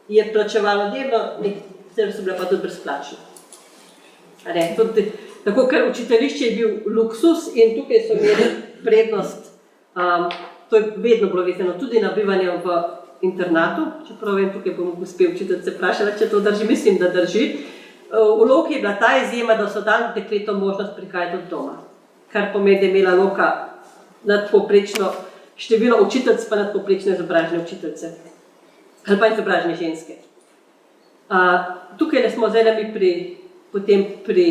je plačevalo delno, nekaj so bile pa tudi brezplačne. Tako, ker učiteljišče je bil luksus in tukaj so imeli prednost, to je vedno bilo vezano tudi na bivanje v internatu, čeprav vem, tukaj bom gospe učiteljice vprašala, če to drži, mislim, da drži. V Loki je bila ta izjema, da so dali dekletom možnost prihajati od doma, kar pomeni, da je imela Loka nadpovprečno število učiteljic, pa nadpovprečno izobražene učiteljice, ali pa izobražene ženske. Tukaj smo zdaj mi potem pri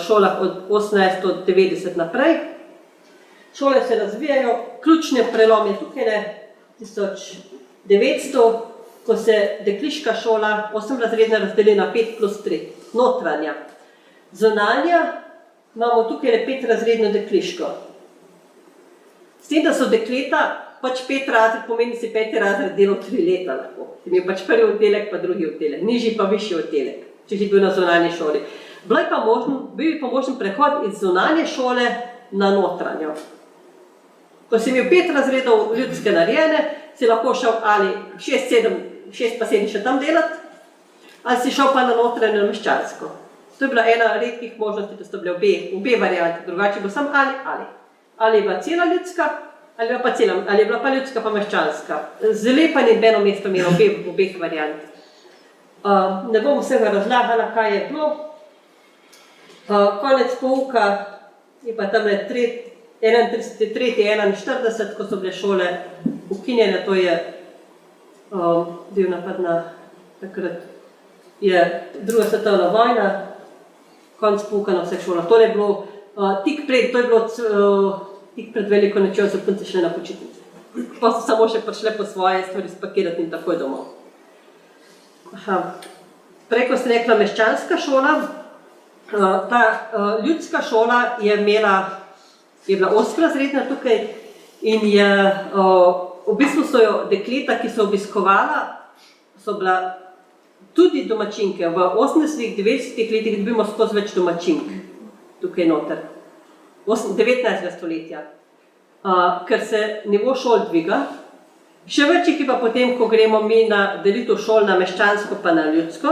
šolah od 1890 naprej. Šole se razvijajo, ključne prelome tukaj 1900, ko se dekliška šola 8-razredna razdeli na 5+3, notranja. Zunanja imamo tukaj 5-razredno dekliško. S tem, da so dekleta, pač 5 razred pomeni si 5. razred delo 3 leta lahko. Ker je pač prvi oddelek, pa drugi oddelek, nižji pa višji oddelek, če si bil na zunanji šoli. Bil je pa možen prehod iz zunanje šole na notranjo. Ko si imel 5 razredov ljudske narejene, si lahko šel ali 6 pa 7 še tam delati, ali si šel pa na notranjo meščansko. To je bila ena redkih možnosti, da so bile obe varianti, drugače je bilo samo ali. Ali je bila cela ljudska, ali je bila pa ljudska pa meščanska. Zelo pa ni eno mesto imelo obeh variant. Ne bom vsega razlagala, kaj je bilo. Konec pouka je pa tam 31.41, ko so bile šole ukinjene, to je bil napad na takrat je druga svetovna vojna, konc pouka na vseh šolah. To je bilo tik pred veliko nočjo, so punce šle na počitnice. Pa so samo še prišle po svoje stvari spakirati in takoj domov. Prej, ko sem rekla meščanska šola, ta ljudska šola je bila 8-razredna tukaj in je, v bistvu so jo dekleta, ki so obiskovala, so bila tudi domačinke. V 80-90 letih dobimo skozi več domačink tukaj noter. 19. stoletja, ker se nivo šol dviga. Še več jih je pa potem, ko gremo mi na delitev šol na meščansko pa na ljudsko.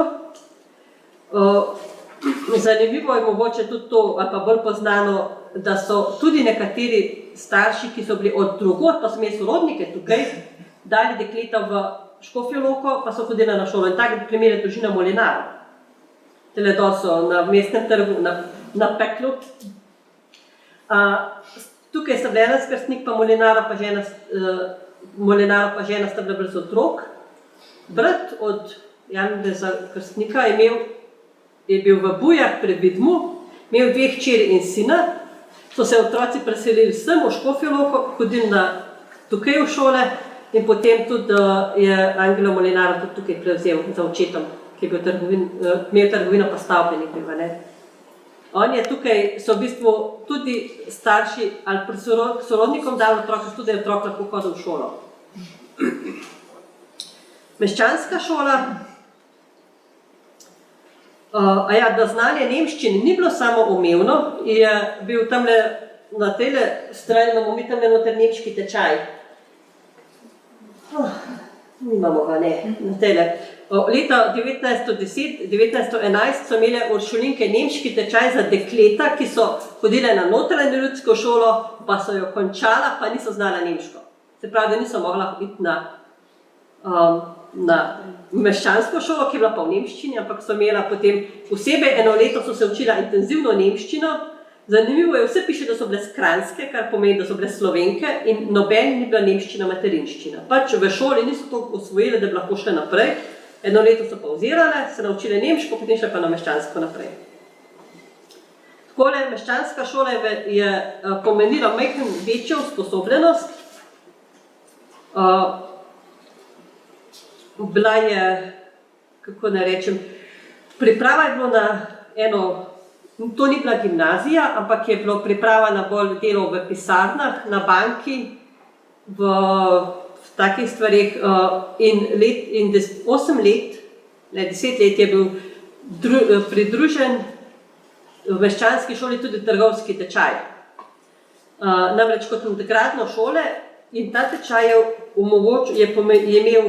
Zanimivo je mogoče tudi to, ali pa bolj poznano, da so tudi nekateri starši, ki so bili od drugod, pa so imeli sorodnike tukaj, dali dekleta v Škofjo Loko, pa so hodili na šolo. In tak primer je družina Molinarov. Tele dol so na Mestnem trgu, na Peklu. Tukaj sta bila ena skrstnik, pa Molinarov pa žena sta bila brez otrok. Brat od Janeza Krstnika je bil v Bujah pri Vidmu, imel 2 hčeri in sina, so se otroci preselili sem v Škofjo Loko, hodili tukaj v šole in potem tudi je Angelo Molinaro tudi tukaj prevzel za očetom, ki je imel trgovino pa stavbeni bil. On je tukaj, so v bistvu tudi starši ali pri sorodnikom dali otroka, tudi otrok lahko hodil v šolo. Meščanska šola, da znanje nemščine ni bilo samo umevno, je bil tamle na tele strani, imamo mi tamle noter nemški tečaj. Nimamo ga, ne, na tele. Leta 1911 so imele uršulinke nemški tečaj za dekleta, ki so hodile na notranjo ljudsko šolo, pa so jo končala, pa niso znala nemško. Se pravi, da niso mogla iti na meščansko šolo, ki je bila pa v nemščini, ampak so imela potem posebej eno leto so se učila intenzivno nemščino. Zanimivo je, vse piše, da so bile skranjske, kar pomeni, da so bile Slovenke in noben ni bila nemščina materinščina. Pač v šoli niso to osvojile, da bi lahko šle naprej. Eno leto so pauzirale, se naučile nemško, potem šle pa na meščansko naprej. Takole, meščanska šola je pomenila majhno večjo usposobljenost. Bila je, kako ne rečem, priprava je bilo na eno, to ni bila gimnazija, ampak je bilo priprava na bolj delo v pisarnah, na banki, v takih stvarih in 8 let, ne 10 let je bil pridružen v meščanski šoli tudi trgovski tečaj. Namreč kot integratno šole in ta tečaj je imel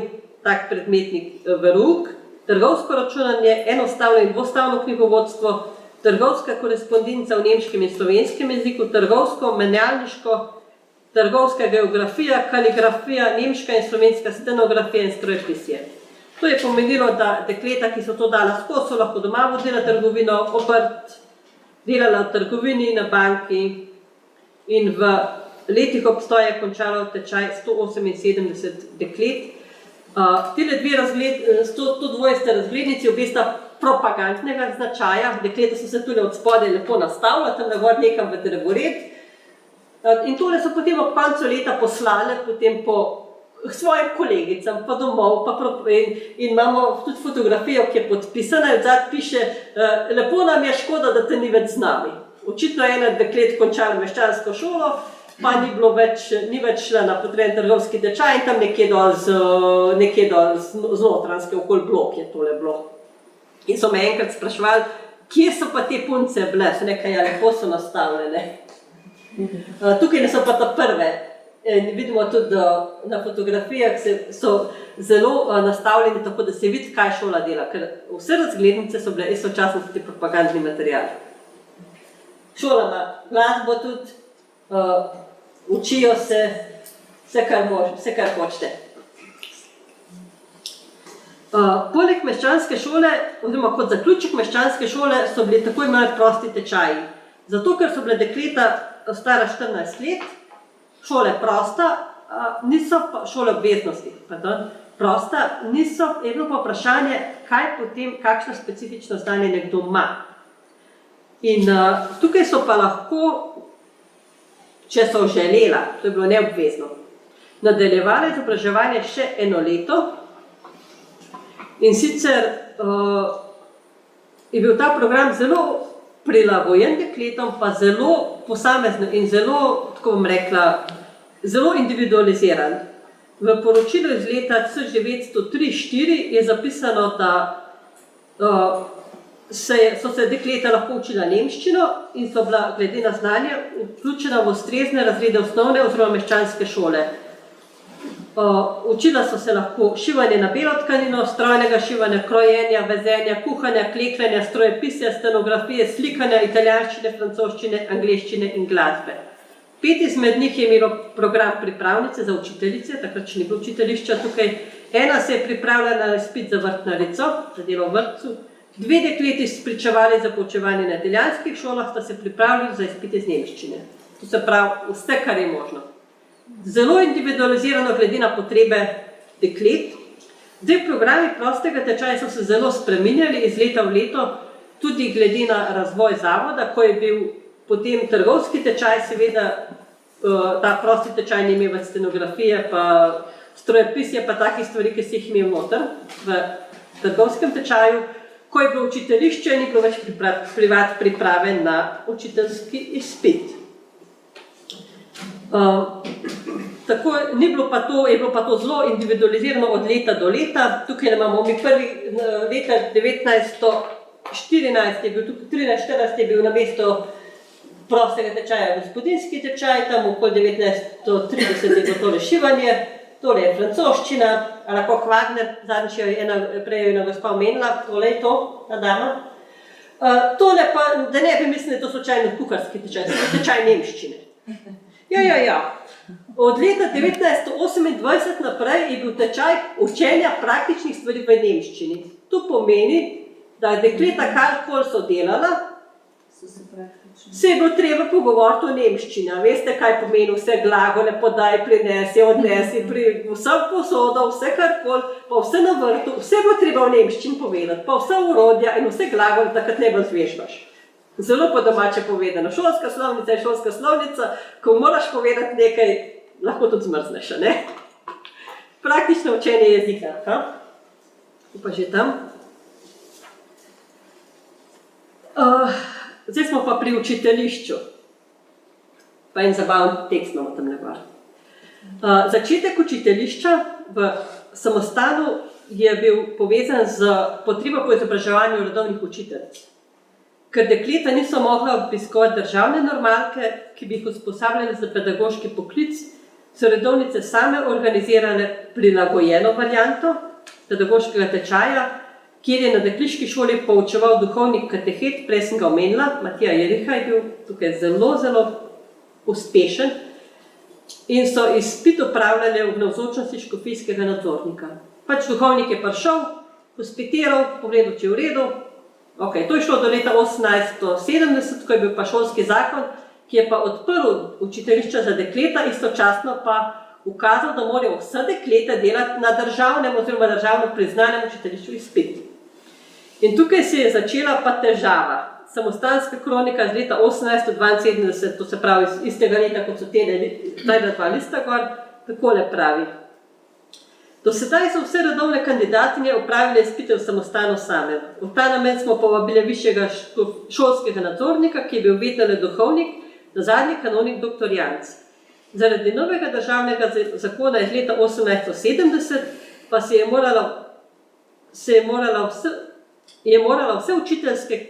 tak predmetnik verouk, trgovsko računanje, enostavno in dvostavno knjigovodstvo, trgovska korespondenca v nemškem in slovenskem jeziku, trgovsko, menjalniško, trgovska geografija, kaligrafija, nemška in slovenska stenografija in strojepisje. To je pomenilo, da dekleta, ki so to dala skozi, so lahko doma vodila trgovino, obrt, delala v trgovini, na banki in v letih obstoja je končalo tečaj 178 deklet. Tile to dvoje sta razglednici, obe sta propagandnega značaja, dekleta so se tudi od spodaj lepo nastavila, tam na gor nekam v drevored. In tole so potem ob koncu leta poslale potem po svojim kolegicam, pa domov, in imamo tudi fotografijo, ki je podpisana, in odzad piše, lepo nam je škoda, da te ni več z nami. Očitno je ena deklet končala meščansko šolo, pa ni več šla na potreben trgovski tečaj in tam nekje dol z Notranjske okoli blok je tole bilo. In so me enkrat spraševali, kje so pa te punce bile, so nekaj, lepo so nastavljene. Tukaj so pa ta prve. Vidimo tudi na fotografijah, so zelo nastavljeni tako, da se vidi, kaj šola dela, ker vse razglednice so bile istočasno tudi propagandni material. Šola ima glasbo tudi, učijo se vse, kar hočete. Poleg meščanske šole, oziroma kot zaključek meščanske šole, so bili tako imeli prosti tečaji. Zato, ker so bile dekleta stara 14 let, šole prosta, šole obveznosti, prosta, je bilo pa vprašanje, kaj potem, kakšno specifično znanje nekdo ima. In tukaj so pa lahko, če so želela, to je bilo neobvezno, nadaljevali izobraževanje še eno leto, in sicer je bil ta program zelo prilagojen dekletom, pa zelo posamezno in zelo, tako bom rekla, zelo individualiziran. V poročilu iz leta 1903-4 je zapisano, da so se dekleta lahko učila nemščino in so bila glede na znanje vključena v ustrezne razrede osnovne oziroma meščanske šole. Učila so se lahko šivanje na belo tkanino, strojnega šivanja, krojenja, vezenja, kuhanja, klekljanja, strojepisja, stenografije, slikanja, italijanščine, francoščine, angleščine in glasbe. 5 izmed njih je imelo program pripravnice za učiteljice, takrat še ni bilo učiteljišča tukaj. Ena se je pripravljala na izpit za vrtnarico, za delo v vrtcu. 2 dekleti spričevali za poučevanje na italijanskih šolah, sta se pripravili za izpit iz nemščine. To se pravi vse, kar je možno. Zelo individualizirano glede na potrebe deklet. Zdaj, programi prostega tečaja so se zelo spreminjali iz leta v leto, tudi glede na razvoj zavoda, ko je bil potem trgovski tečaj, seveda ta prosti tečaj ni imel več stenografije, pa strojepisje, pa takih stvari, ki si jih imel noter v trgovskem tečaju. ko je bilo učiteljišče, ni bilo več privat priprave na učiteljski izpit. Tako je bilo pa to zelo individualizirano od leta do leta. Tukaj imamo mi prvi leta 1914 je bil, tukaj 13-14 je bil na mesto prostega tečaja gospodinski tečaj, tam okoli 1930 je bilo to šivanje, tole je francoščina, lahko Wagner, zadnjič je prej ena gospa omenila, tole je to, ta dama. Tole pa, da ne bi mislili, to slučajno kuharski tečaj, tečaj nemščine. Ja. Od leta 1928 naprej je bil tečaj učenja praktičnih stvari v nemščini. To pomeni, da dekleta karkoli so delala, se je bilo treba pogovoriti o nemščini. Veste, kaj pomeni vse glagole, podaj, prinesi, odnesi, vse posodo, vse karkoli, pa vse na vrtu, vse bo treba v nemščini povedati, pa vse orodja in vse glagole, takrat ne bo zvežbaš. Zelo po domače povedano. Šolska slovnica je šolska slovnica, ko moraš povedati nekaj, lahko tudi zmrzneš, ne? Praktično učenje jezika. Pa že tam. Zdaj smo pa pri učiteljišču. Pa en zabaven tekst imamo tam nekaj. Začetek učiteljišča v samostanu je bil povezan z potrebo po izobraževanju redovnih učiteljic. Ker dekleta niso mogla obiskovati državne normalke, ki bi jih usposabljali za pedagoški poklic, so redovnice same organizirale prilagojeno varianto pedagoškega tečaja, kjer je na dekliški šoli poučeval duhovnik katehet, prej sem ga omenila, Matija Jeriha je bil tukaj zelo, zelo uspešen in so izpit opravljali v navzočnosti škofijskega nadzornika. Pač duhovnik je prišel, hospitiral, pogledal, če je v redu. To je šlo do leta 1870, ko je bil pa šolski zakon, ki je pa odprl učiteljišča za dekleta, istočasno pa ukazal, da morajo vse dekleta delati na državnem oziroma državno priznanem učiteljišču izpit. In tukaj se je začela pa težava. Samostanska kronika z leta 1872, to se pravi iz tega leta, kot so ta dva lista gor, takole pravi. Do sedaj so vse redovne kandidatinje opravile izpite v samostanu samem. V ta namen smo povabili višjega šolskega nadzornika, ki je bil vedno duhovnik, nazadnji kanonik dr. Janc. Zaradi novega državnega zakona iz leta 1870 pa je morala vse učiteljske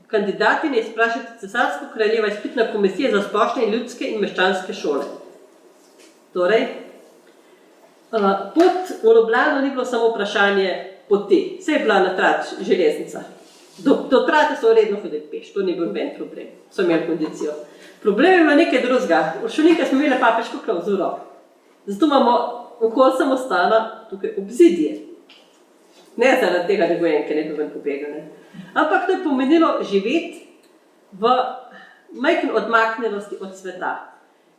kandidatinje izprašati cesarsko kraljeva izpitna komisija za splošne in ljudske in meščanske šole. Torej, pot v Ljubljano ni bilo samo vprašanje poti, vse je bila na trati železnica. Do trate so redno hodili peš, to ni bil noben problem, so imeli kondicijo. Problem ima nekaj drugega. V Šulinkah smo imeli papeško klauzuro, zato imamo okoli samostana tukaj obzidje. Ne zaradi tega, da gojenke ne bi ven pobegale. Ampak to je pomenilo živeti v majhni odmaknjenosti od sveta.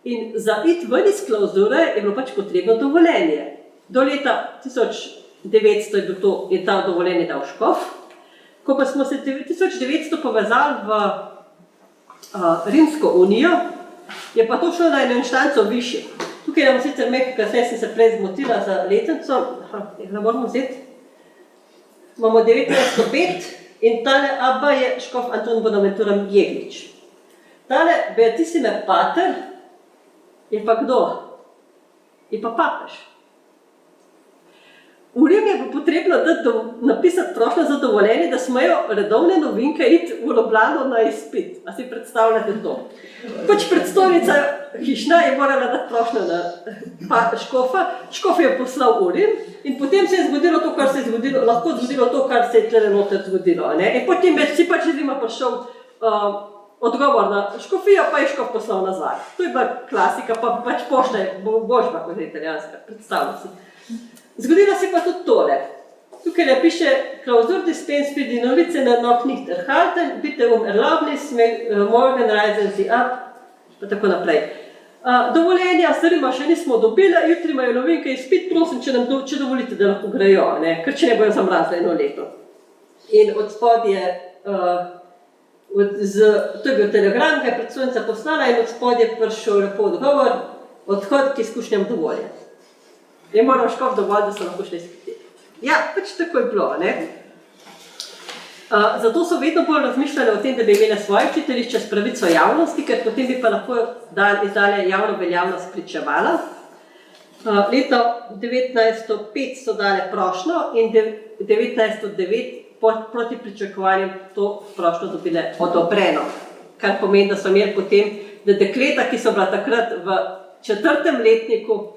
In za iti ven iz klauzure je bilo pač potrebno dovoljenje. Do leta 1900 je ta dovoljenje dal škof. Ko pa smo se 1900 povezali v Rimsko unijo, je pa to šlo na eno inštanco više. Tukaj nam sicer nekaj, kasneje sem se prej zmotila za letenco, ne moramo vzeti. Imamo 1905 in tale Abba je škof Anton Bonaventura Jeglič. Tale Beatissime Pater je pa kdo? Je pa papež. V Rimu je pa potrebno napisati prošnjo za dovoljenje, da smejo redovne novinke iti v Ljubljano na izpit. A si predstavljate to? Pač predstojnica hišna je morala dati prošnjo na škofa, škof je poslal v Rim in potem se je zgodilo to, kar se je zgodilo, lahko zgodilo to, kar se je tle noter zgodilo. In potem si pač iz Rima prišel odgovor na škofijo, pa je škof poslal nazaj. To je bila klasika, pa pač pošta je božba, kot je italijanska, predstavljam si. Zgodilo se pa tudi tole. Tukaj ne piše Klausur dispens für die Novice noch nicht erhalten, bitte Erlaubnis, morgen reisen Sie ab, pa tako naprej. Dovoljenja s Rima še nismo dobili, jutri imajo novinke izpit, prosim, če dovolite, da lahko grejo, ker če ne bojo zamrazili eno leto. In od spodje, to je bil telegram, ki je predstojnica poslala in od spodje prišel lepo odgovor, odhod k izkušnjam dovoljen. Je moral škof dovolj, da so lahko šli izpiti. Ja, pač tako je bilo, ne? Zato so vedno bolj razmišljali o tem, da bi imeli svoje učiteljišče s pravico javnosti, ker potem bi pa lahko izdali javno veljavno spričevala. Leto 1905 so dali prošnjo in 1909 proti pričakovanjem to prošnjo dobile odobreno. Kar pomeni, da so imeli potem, da dekleta, ki so bila takrat v 4. letniku,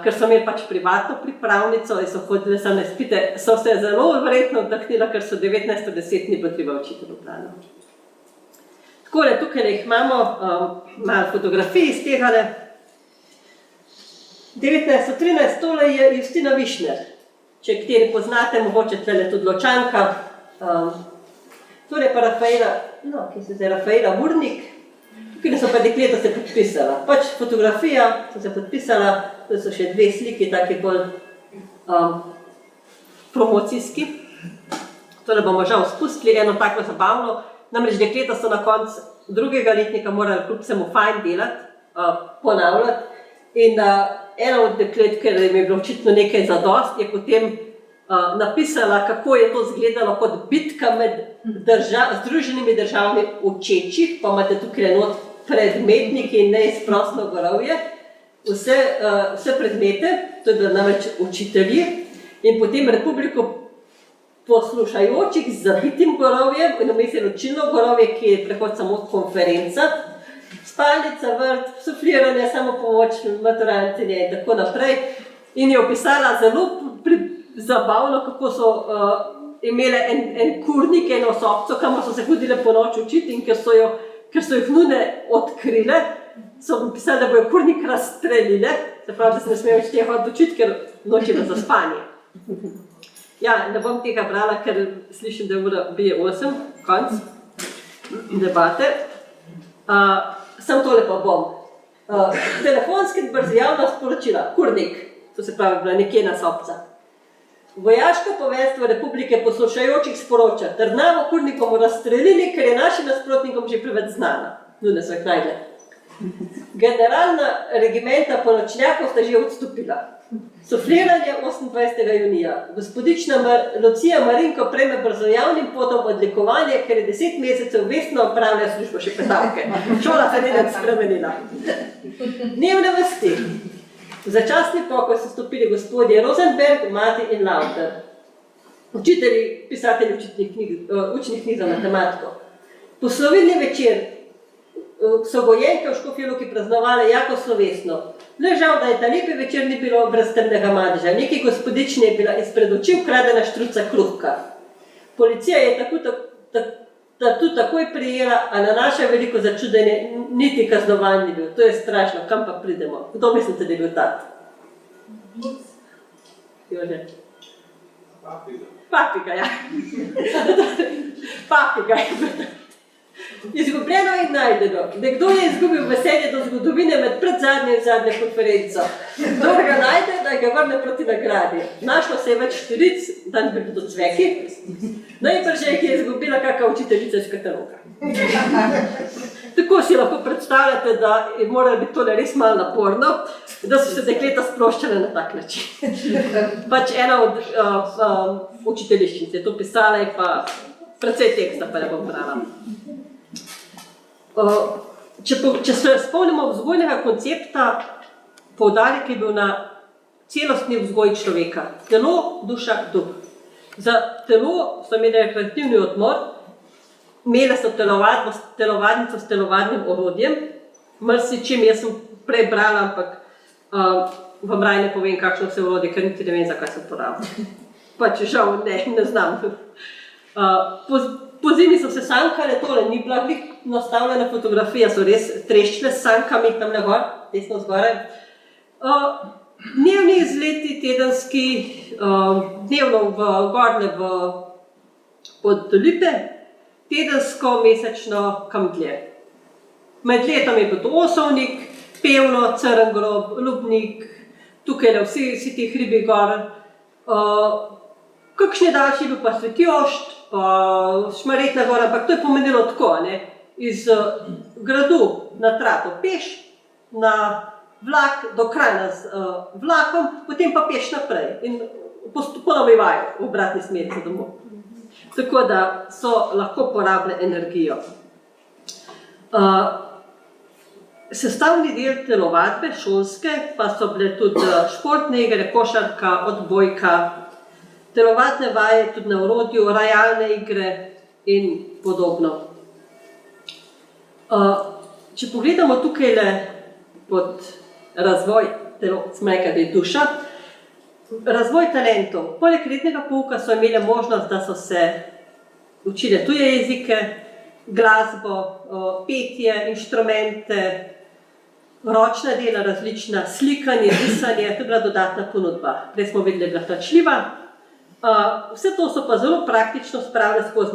ker so imeli pač privatno pripravnico in so hodili samo na izpite, so se zelo verjetno oddahnila, ker so 1910 ni bilo treba učiti v planu. Takole, tukaj jih imamo, malo fotografij iz tegale. 1913, tole je Justina Višner, če kateri poznate, mogoče tle tudi Ločanka. Tole je pa Rafaela Murnik, tukaj so pa dekleta se podpisala. Pač fotografija so se podpisala, to so še 2 sliki, taki bolj promocijski. Tole bomo žal spustili, eno tako zabavno. Namreč dekleta so na koncu 2. letnika morali kljub vsemu fajn delati, ponavljati. In ena od deklet, ker jim je bilo očitno nekaj zadost, je potem napisala, kako je to izgledalo kot bitka med Združenimi državami učečih, pa imate tukaj not predmetniki in neizprostno gorovje, vse predmete, to je bilo namreč učitelji, in potem Republiko poslušajočih z zabitim gorovjem, in vmes je učilno gorovje, ki je prehod samo konferenca, spalnica, vrt, sufliranje, samopomoč, maturantinje in tako naprej. In je opisala zelo zabavno, kako so imele en kurnik, eno sobco, kamor so se hodile po noč učiti in ker so jih nune odkrile, so opisali, da bojo kurnik razstrelile, se pravi, da se ne smejo več tega hoditi učiti, ker noč je za spanje. Ja, ne bom tega brala, ker slišim, da je ura bije 8, konc debate. Sam tole pa bom. Telefonski brzijavna sporočila, kurnik, to se pravi, bila nekje na sobca. Vojaško poveljstvo Republike poslušajočih sporoča, Trnavo kurnikom razstrelili, ker je našim nasprotnikom že preveč znana. Nune so jih najdle. Generalna regimenta ponočnjakov sta že odstopila. Sufliranje 28. junija. Gospodična Lucija Marinko prejme brzojavnim potom odlikovanje, ker je 10 mesecev vestno opravlja službo še petavke. Šola se ni spremenila. Dnevne vesti. V začasni pokoj so stopili gospodje Rosenberg, Mati in Lauter. Učitelji, pisatelji učnih knjig za matematiko. Poslovilni večer so gojenke v Škofji Loki praznovali jako slovesno. Le žal, da je ta lepi večer ni bilo brez temnega madeža. Neki gospodični je bila izpred oči ukradena štruca kruhka. Policija je tu takoj prijela, a na naše veliko začudenje niti kaznovan ni bil. To je strašno, kam pa pridemo? Kdo mislite, da je bil tat? Jože? Papiga, ja. Papiga je bil. Izgubljeno in najdeno. Nekdo je izgubil veselje do zgodovine med predzadnjo in zadnjo konferenco. Kdo ga najde, da ga vrne proti nagradi. Našlo se je več štiric, dan bi do cveki. Najbrž je, ki je izgubila kakšna učiteljica iz kataloga. Tako si lahko predstavljate, da je moralo biti tole res malo naporno, da so se dekleta sproščale na tak način. Pač ena od učiteljiščnic je to pisala in pa precej teksta pa ne bom brala. Če se spomnimo vzgojnega koncepta, poudarek je bil na celostni vzgoj človeka. Telo, duša, duh. Za telo so imeli rekreativni odmor, imeli so telovadnico s telovadnim orodjem, marsičem, jaz sem prej brala, ampak vam raj ne povem, kakšno se orodje, ker niti ne vem, zakaj sem porabila. Pač žal ne znam. Po zimi so se sankale, tole ni bila nastavljena fotografija, so res treščile s sankami tam na gor, desno zgoraj. Dnevni izleti, tedenski, dnevno v Gorne pod Lipe, tedensko, mesečno, kam dlje. Med letom je bil to Osovnik, Pevno, Crngrob, Lubnik, tukaj vsi ti hribi gor. Kakšni daljši bil pa Svetjošt, pa Šmaretna gora, ampak to je pomenilo tako, iz gradu na trato peš, na vlak do Kranja z vlakom, potem pa peš naprej in ponovno v obratni smeri za domov. tako da so lahko porabile energijo. Sestavni del telovadbe šolske pa so bile tudi športne igre, košarka, odbojka, telovadne vaje tudi na orodju, rajalne igre in podobno. Če pogledamo tukaj pod razvoj duša, razvoj talentov. Poleg rednega pouka so imeli možnost, da so se učile tuje jezike, glasbo, petje, inštrumente, ročna dela različna, slikanje, risanje, to je bila dodatna ponudba. Prej smo videli, da je bila plačljiva. Vse to so pa zelo praktično spravili skozi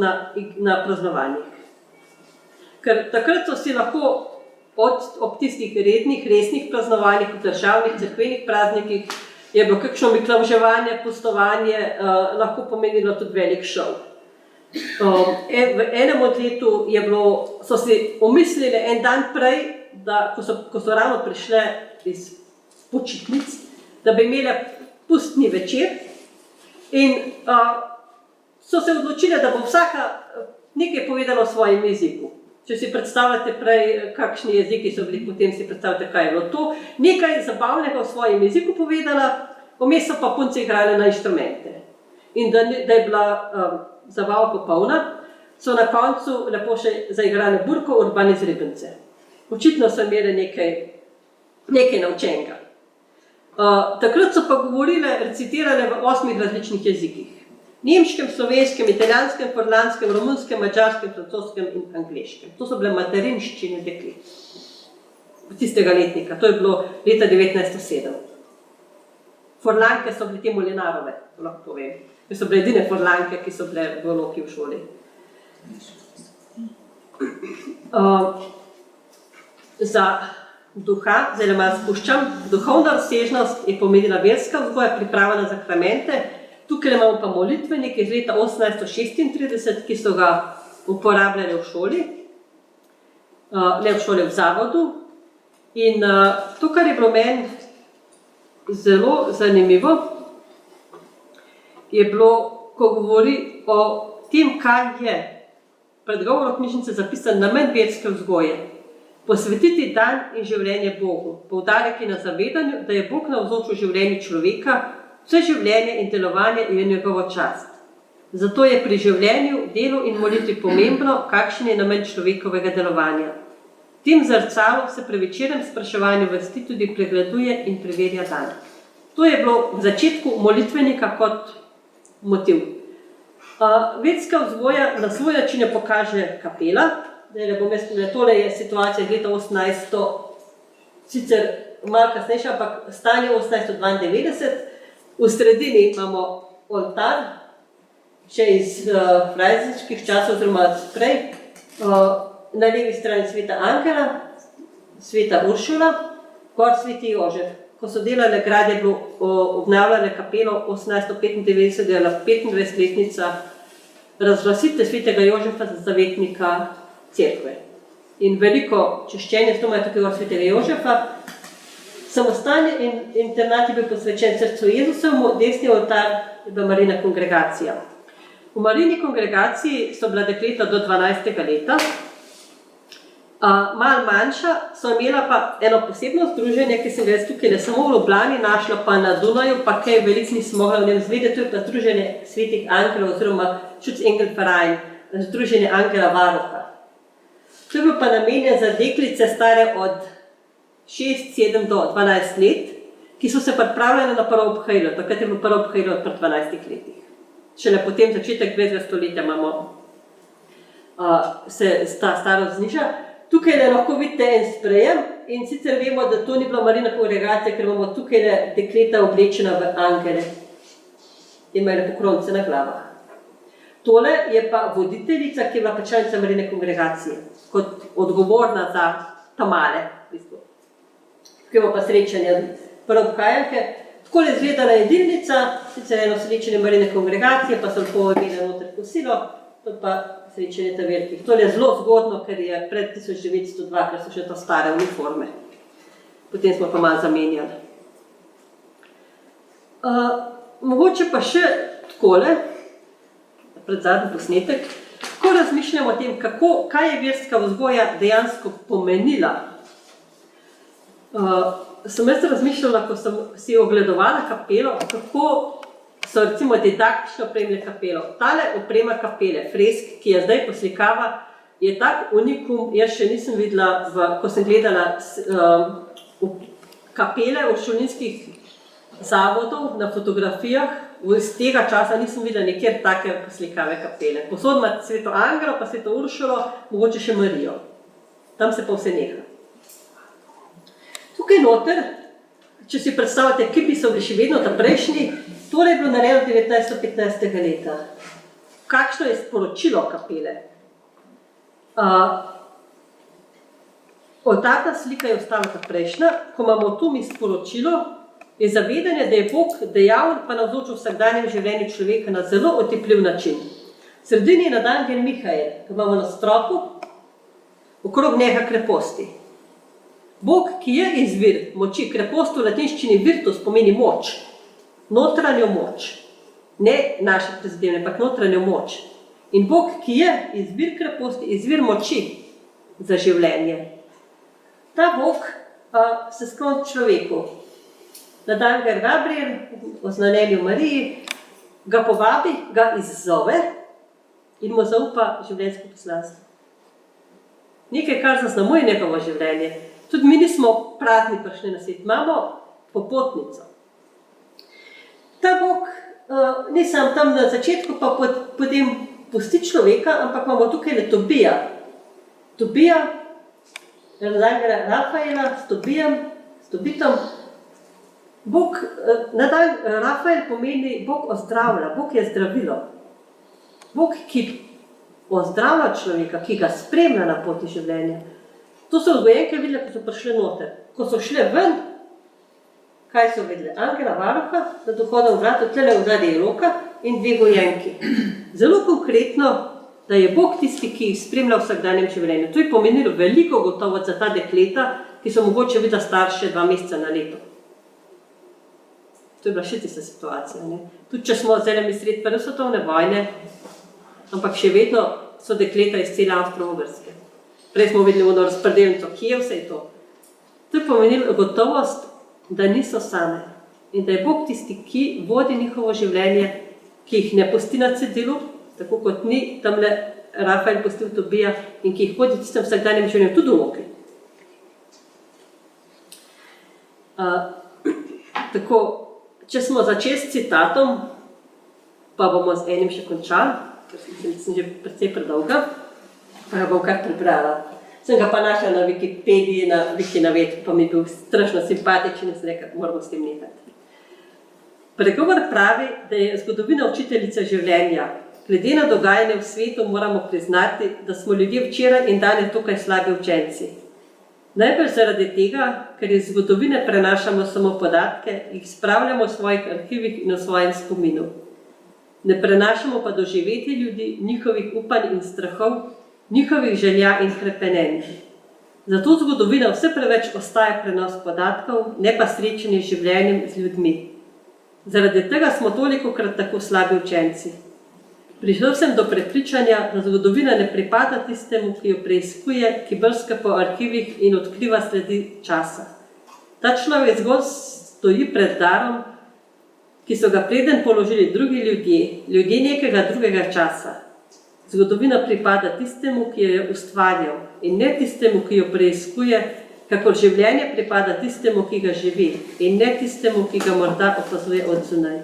na praznovanjih. Ker takrat so si lahko ob tistih rednih, resnih praznovanjih, v državnih, cerkvenih praznikih, je bilo kakšno miklavževanje, pustovanje, lahko pomenilo tudi velik šov. V enem od letu so si omislili en dan prej, ko so ravno prišle iz počitnic, da bi imeli pustni večer in so se odločili, da bo vsaka nekaj povedala o svojem jeziku. Če si predstavljate prej, kakšni jeziki so bili, potem si predstavljate, kaj je bilo to. Nekaj zabavnega v svojem jeziku povedala, vmes so pa punce igrale na inštrumente. In da je bila zabava popolna, so na koncu lepo še zaigrale burko, urbane zrebence. Očitno so imeli nekaj naučenega. Takrat so pa govorile, recitirale v 8 različnih jezikih. Nemškem, slovenskem, italijanskem, furlanskem, romunskem, mađarskem, francoskem in angleškem. To so bile materinščine deklic. Tistega letnika, to je bilo leta 1907. Furlanke so bile te Molinarove, to lahko povem. Ker so bile edine furlanke, ki so bile v Loki v šoli. Za duha, zdaj malo spuščam, duhovna razsežnost je pomenila verska vzgoja, priprava na zakramente. Tukaj imamo pa molitvenik iz leta 1836, ki so ga uporabljali v šoli, ne v šoli, v zavodu. In to, kar je bilo meni zelo zanimivo, je bilo, ko govori o tem, kaj je predgovor knjižnice zapisan namen verske vzgoje. Posvetiti dan in življenje Bogu. Poudarek je na zavedanju, da je Bog navzoč v življenju človeka, vse življenje in delovanje je njegovo čast. Zato je pri življenju, delu in molitvi pomembno, kakšen je namen človekovega delovanja. Tem zrcalu se pri večernem spraševanju vesti tudi pregleduje in preverja dan. To je bilo v začetku molitvenika kot motiv. Verska vzgoja na svoj način pokaže kapela. Tole je situacija leta 1800, sicer malo kasnejša, ampak stanje 1892. V sredini imamo oltar, še iz frajzičkih časov, oziroma prej. Na levi strani sveta Angela, sveta Uršula, gor sveti Jožef. Ko so delali grad, je bilo obnavljale kapelo 1895, je bila 25-letnica razglasitve svetega Jožefa za zavetnika cerkve. In veliko češčenje, zato imajo tukaj gor svetega Jožefa. Samostalni internat je bil posvečen srcu Jezusovemu, desni oltar je bila Marijina kongregacija. V Marijini kongregaciji so bila dekleta do 12. leta. Malo manjša so imela pa eno posebno združenje, ki sem ga jaz tukaj samo v Ljubljani našla, pa na Dunaju, pa kaj veliko nisem mogla v njem zvedeti, to je pa združenje svetih angelov oziroma Schutzengel-Verein, združenje Angela Varuha. To je bilo pa namenjeno za deklice stare od 6, 7 do 12 let, ki so se pripravljali na prvo obhajlo, takrat je bilo prvo obhajlo pri 12 letih. Šele potem začetek 20. stoletja se ta starost zniža. Tukaj lahko vidite en sprejem in sicer vemo, da to ni bila Marijina kongregacija, ker imamo tukaj dekleta oblečena v angele. Imajo pokrovnice na glavah. Tole je pa voditeljica, ki je bila članica Marijine kongregacije, kot odgovorna za tamale. Tukaj imamo pa srečanje prvobhajanke. Tako je izgledala jedilnica, sicer eno srečanje Marijine kongregacije, pa so lepo imeli noter kosilo, to pa srečanje ta velikih. To je zelo zgodno, ker je pred 1902, ker so še to stare uniforme. Potem smo pa malo zamenjali. Mogoče pa še takole, predzadnji posnetek, ko razmišljamo o tem, kaj je verska vzgoja dejansko pomenila. Sem jaz razmišljala, ko sem si ogledovala kapelo, kako so recimo didaktično opremile kapelo. Tale oprema kapele, fresk, ki je zdaj poslikava, je tak unikum, jaz še nisem videla, ko sem gledala kapele v šolinskih zavodov na fotografijah, iz tega časa nisem videla nekjer take poslikave kapele. Posod ima Sveto Angelo, pa Sveto Uršulo, mogoče še Marijo. Tam se pa vse neha. Tukaj noter, če si predstavljate, kipi so bili še vedno ta prejšnji, tole je bilo narejeno 1915. leta. Kakšno je sporočilo kapele? Oltarna slika je ostala ta prejšnja, ko imamo tu mi sporočilo, je zavedanje, da je Bog dejaven pa navzoč v vsakdanjem življenju človeka na zelo otipljiv način. V sredini je Angel Mihael, ki imamo na stropu, okrog njega kreposti. Bog, ki je izvir moči, krepost v latinščini virtus pomeni moč, notranjo moč, ne naše prizadevanje, ampak notranjo moč. In Bog, ki je izvir kreposti, izvir moči za življenje. Ta Bog se skloni človeku. Angel Gabriel, o znanenju Mariji, ga povabi, ga izzove in mu zaupa življenjsko poslanstvo. Nekaj, kar zaznamuje njegovo življenje. Tudi mi nismo prazni prišli na svet, imamo popotnico. Ta Bog ni sam tam na začetku, pa potem pusti človeka, ampak imamo tukaj le Tobija. Tobija, Angela Rafaela s Tobitom. Bog, Rafael pomeni Bog ozdravlja, Bog je zdravilo. Bog, ki ozdravlja človeka, ki ga spremlja na poti življenja. To so vzgojenke videli, ko so prišli noter. Ko so šli ven, kaj so videli? Angela varuha, na dohodnem vratu, tlele v zadnji je Roka in dve gojenki. Zelo konkretno, da je Bog tisti, ki jih spremlja v vsakdanjem življenju. To je pomenilo veliko gotovost za ta dekleta, ki so mogoče videla starše 2 meseca na leto. To je bila še tista situacija. Tudi če smo zdaj sredi prve svetovne vojne, ampak še vedno so dekleta iz cele Avstro-Ogrske. Prej smo videli ono razpredelnico, kje je vse to. To je pomenilo gotovost, da niso same in da je Bog tisti, ki vodi njihovo življenje, ki jih ne pusti na cedilu, tako kot ni tamle Rafael pustil Tobija in ki jih vodi v tistem vsakdanjem življenju, tudi v Loki. Tako, če smo začeli s citatom, pa bomo z enim še končali, ker sem že precej predolga, pa ga bom kar prebrala. Sem ga pa našla na Wikipediji, na Wikinavetu, pa mi je bil strašno simpatičen in sem rekla, moramo s tem nehati. Pregovor pravi, da je zgodovina učiteljica življenja. Glede na dogajanje v svetu moramo priznati, da smo ljudje včeraj in danes tukaj slabi učenci. Najbolj zaradi tega, ker iz zgodovine prenašamo samo podatke, jih spravljamo v svojih arhivih in v svojem spominu. Ne prenašamo pa doživeti ljudi, njihovih upanj in strahov, njihovih želja in hrepenenj. Zato zgodovina vse preveč ostaja prenos podatkov, ne pa srečanje z življenjem z ljudmi. Zaradi tega smo tolikokrat tako slabi učenci. Prišel sem do prepričanja, da zgodovina ne pripada tistemu, ki jo preiskuje, ki brska po arhivih in odkriva sledi časa. Ta človek zgolj stoji pred darom, ki so ga preden položili drugi ljudje nekega drugega časa. Zgodovina pripada tistemu, ki jo je ustvarjal in ne tistemu, ki jo preiskuje, kakor življenje pripada tistemu, ki ga živi in ne tistemu, ki ga morda opazuje od zunaj.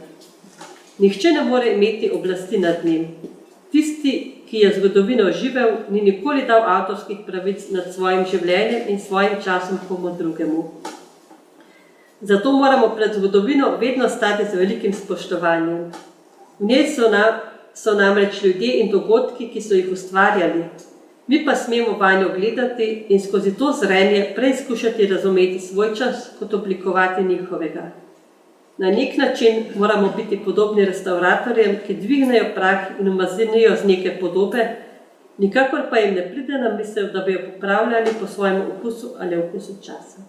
Nihče ne more imeti oblasti nad njim. Tisti, ki je zgodovino živel, ni nikoli dal avtorskih pravic nad svojim življenjem in svojim časom komu drugemu. Zato moramo pred zgodovino vedno stati z velikim spoštovanjem. V njej so namreč ljudje in dogodki, ki so jih ustvarjali. Mi pa smemo vanjo gledati in skozi to zrenje preizkušati razumeti svoj čas, kot oblikovati njihovega. Na nek način moramo biti podobni restauratorjem, ki dvignejo prah in umaznijo z neke podobe, nikakor pa jim ne pride na misel, da bi jo popravljali po svojem okusu ali okusu časa.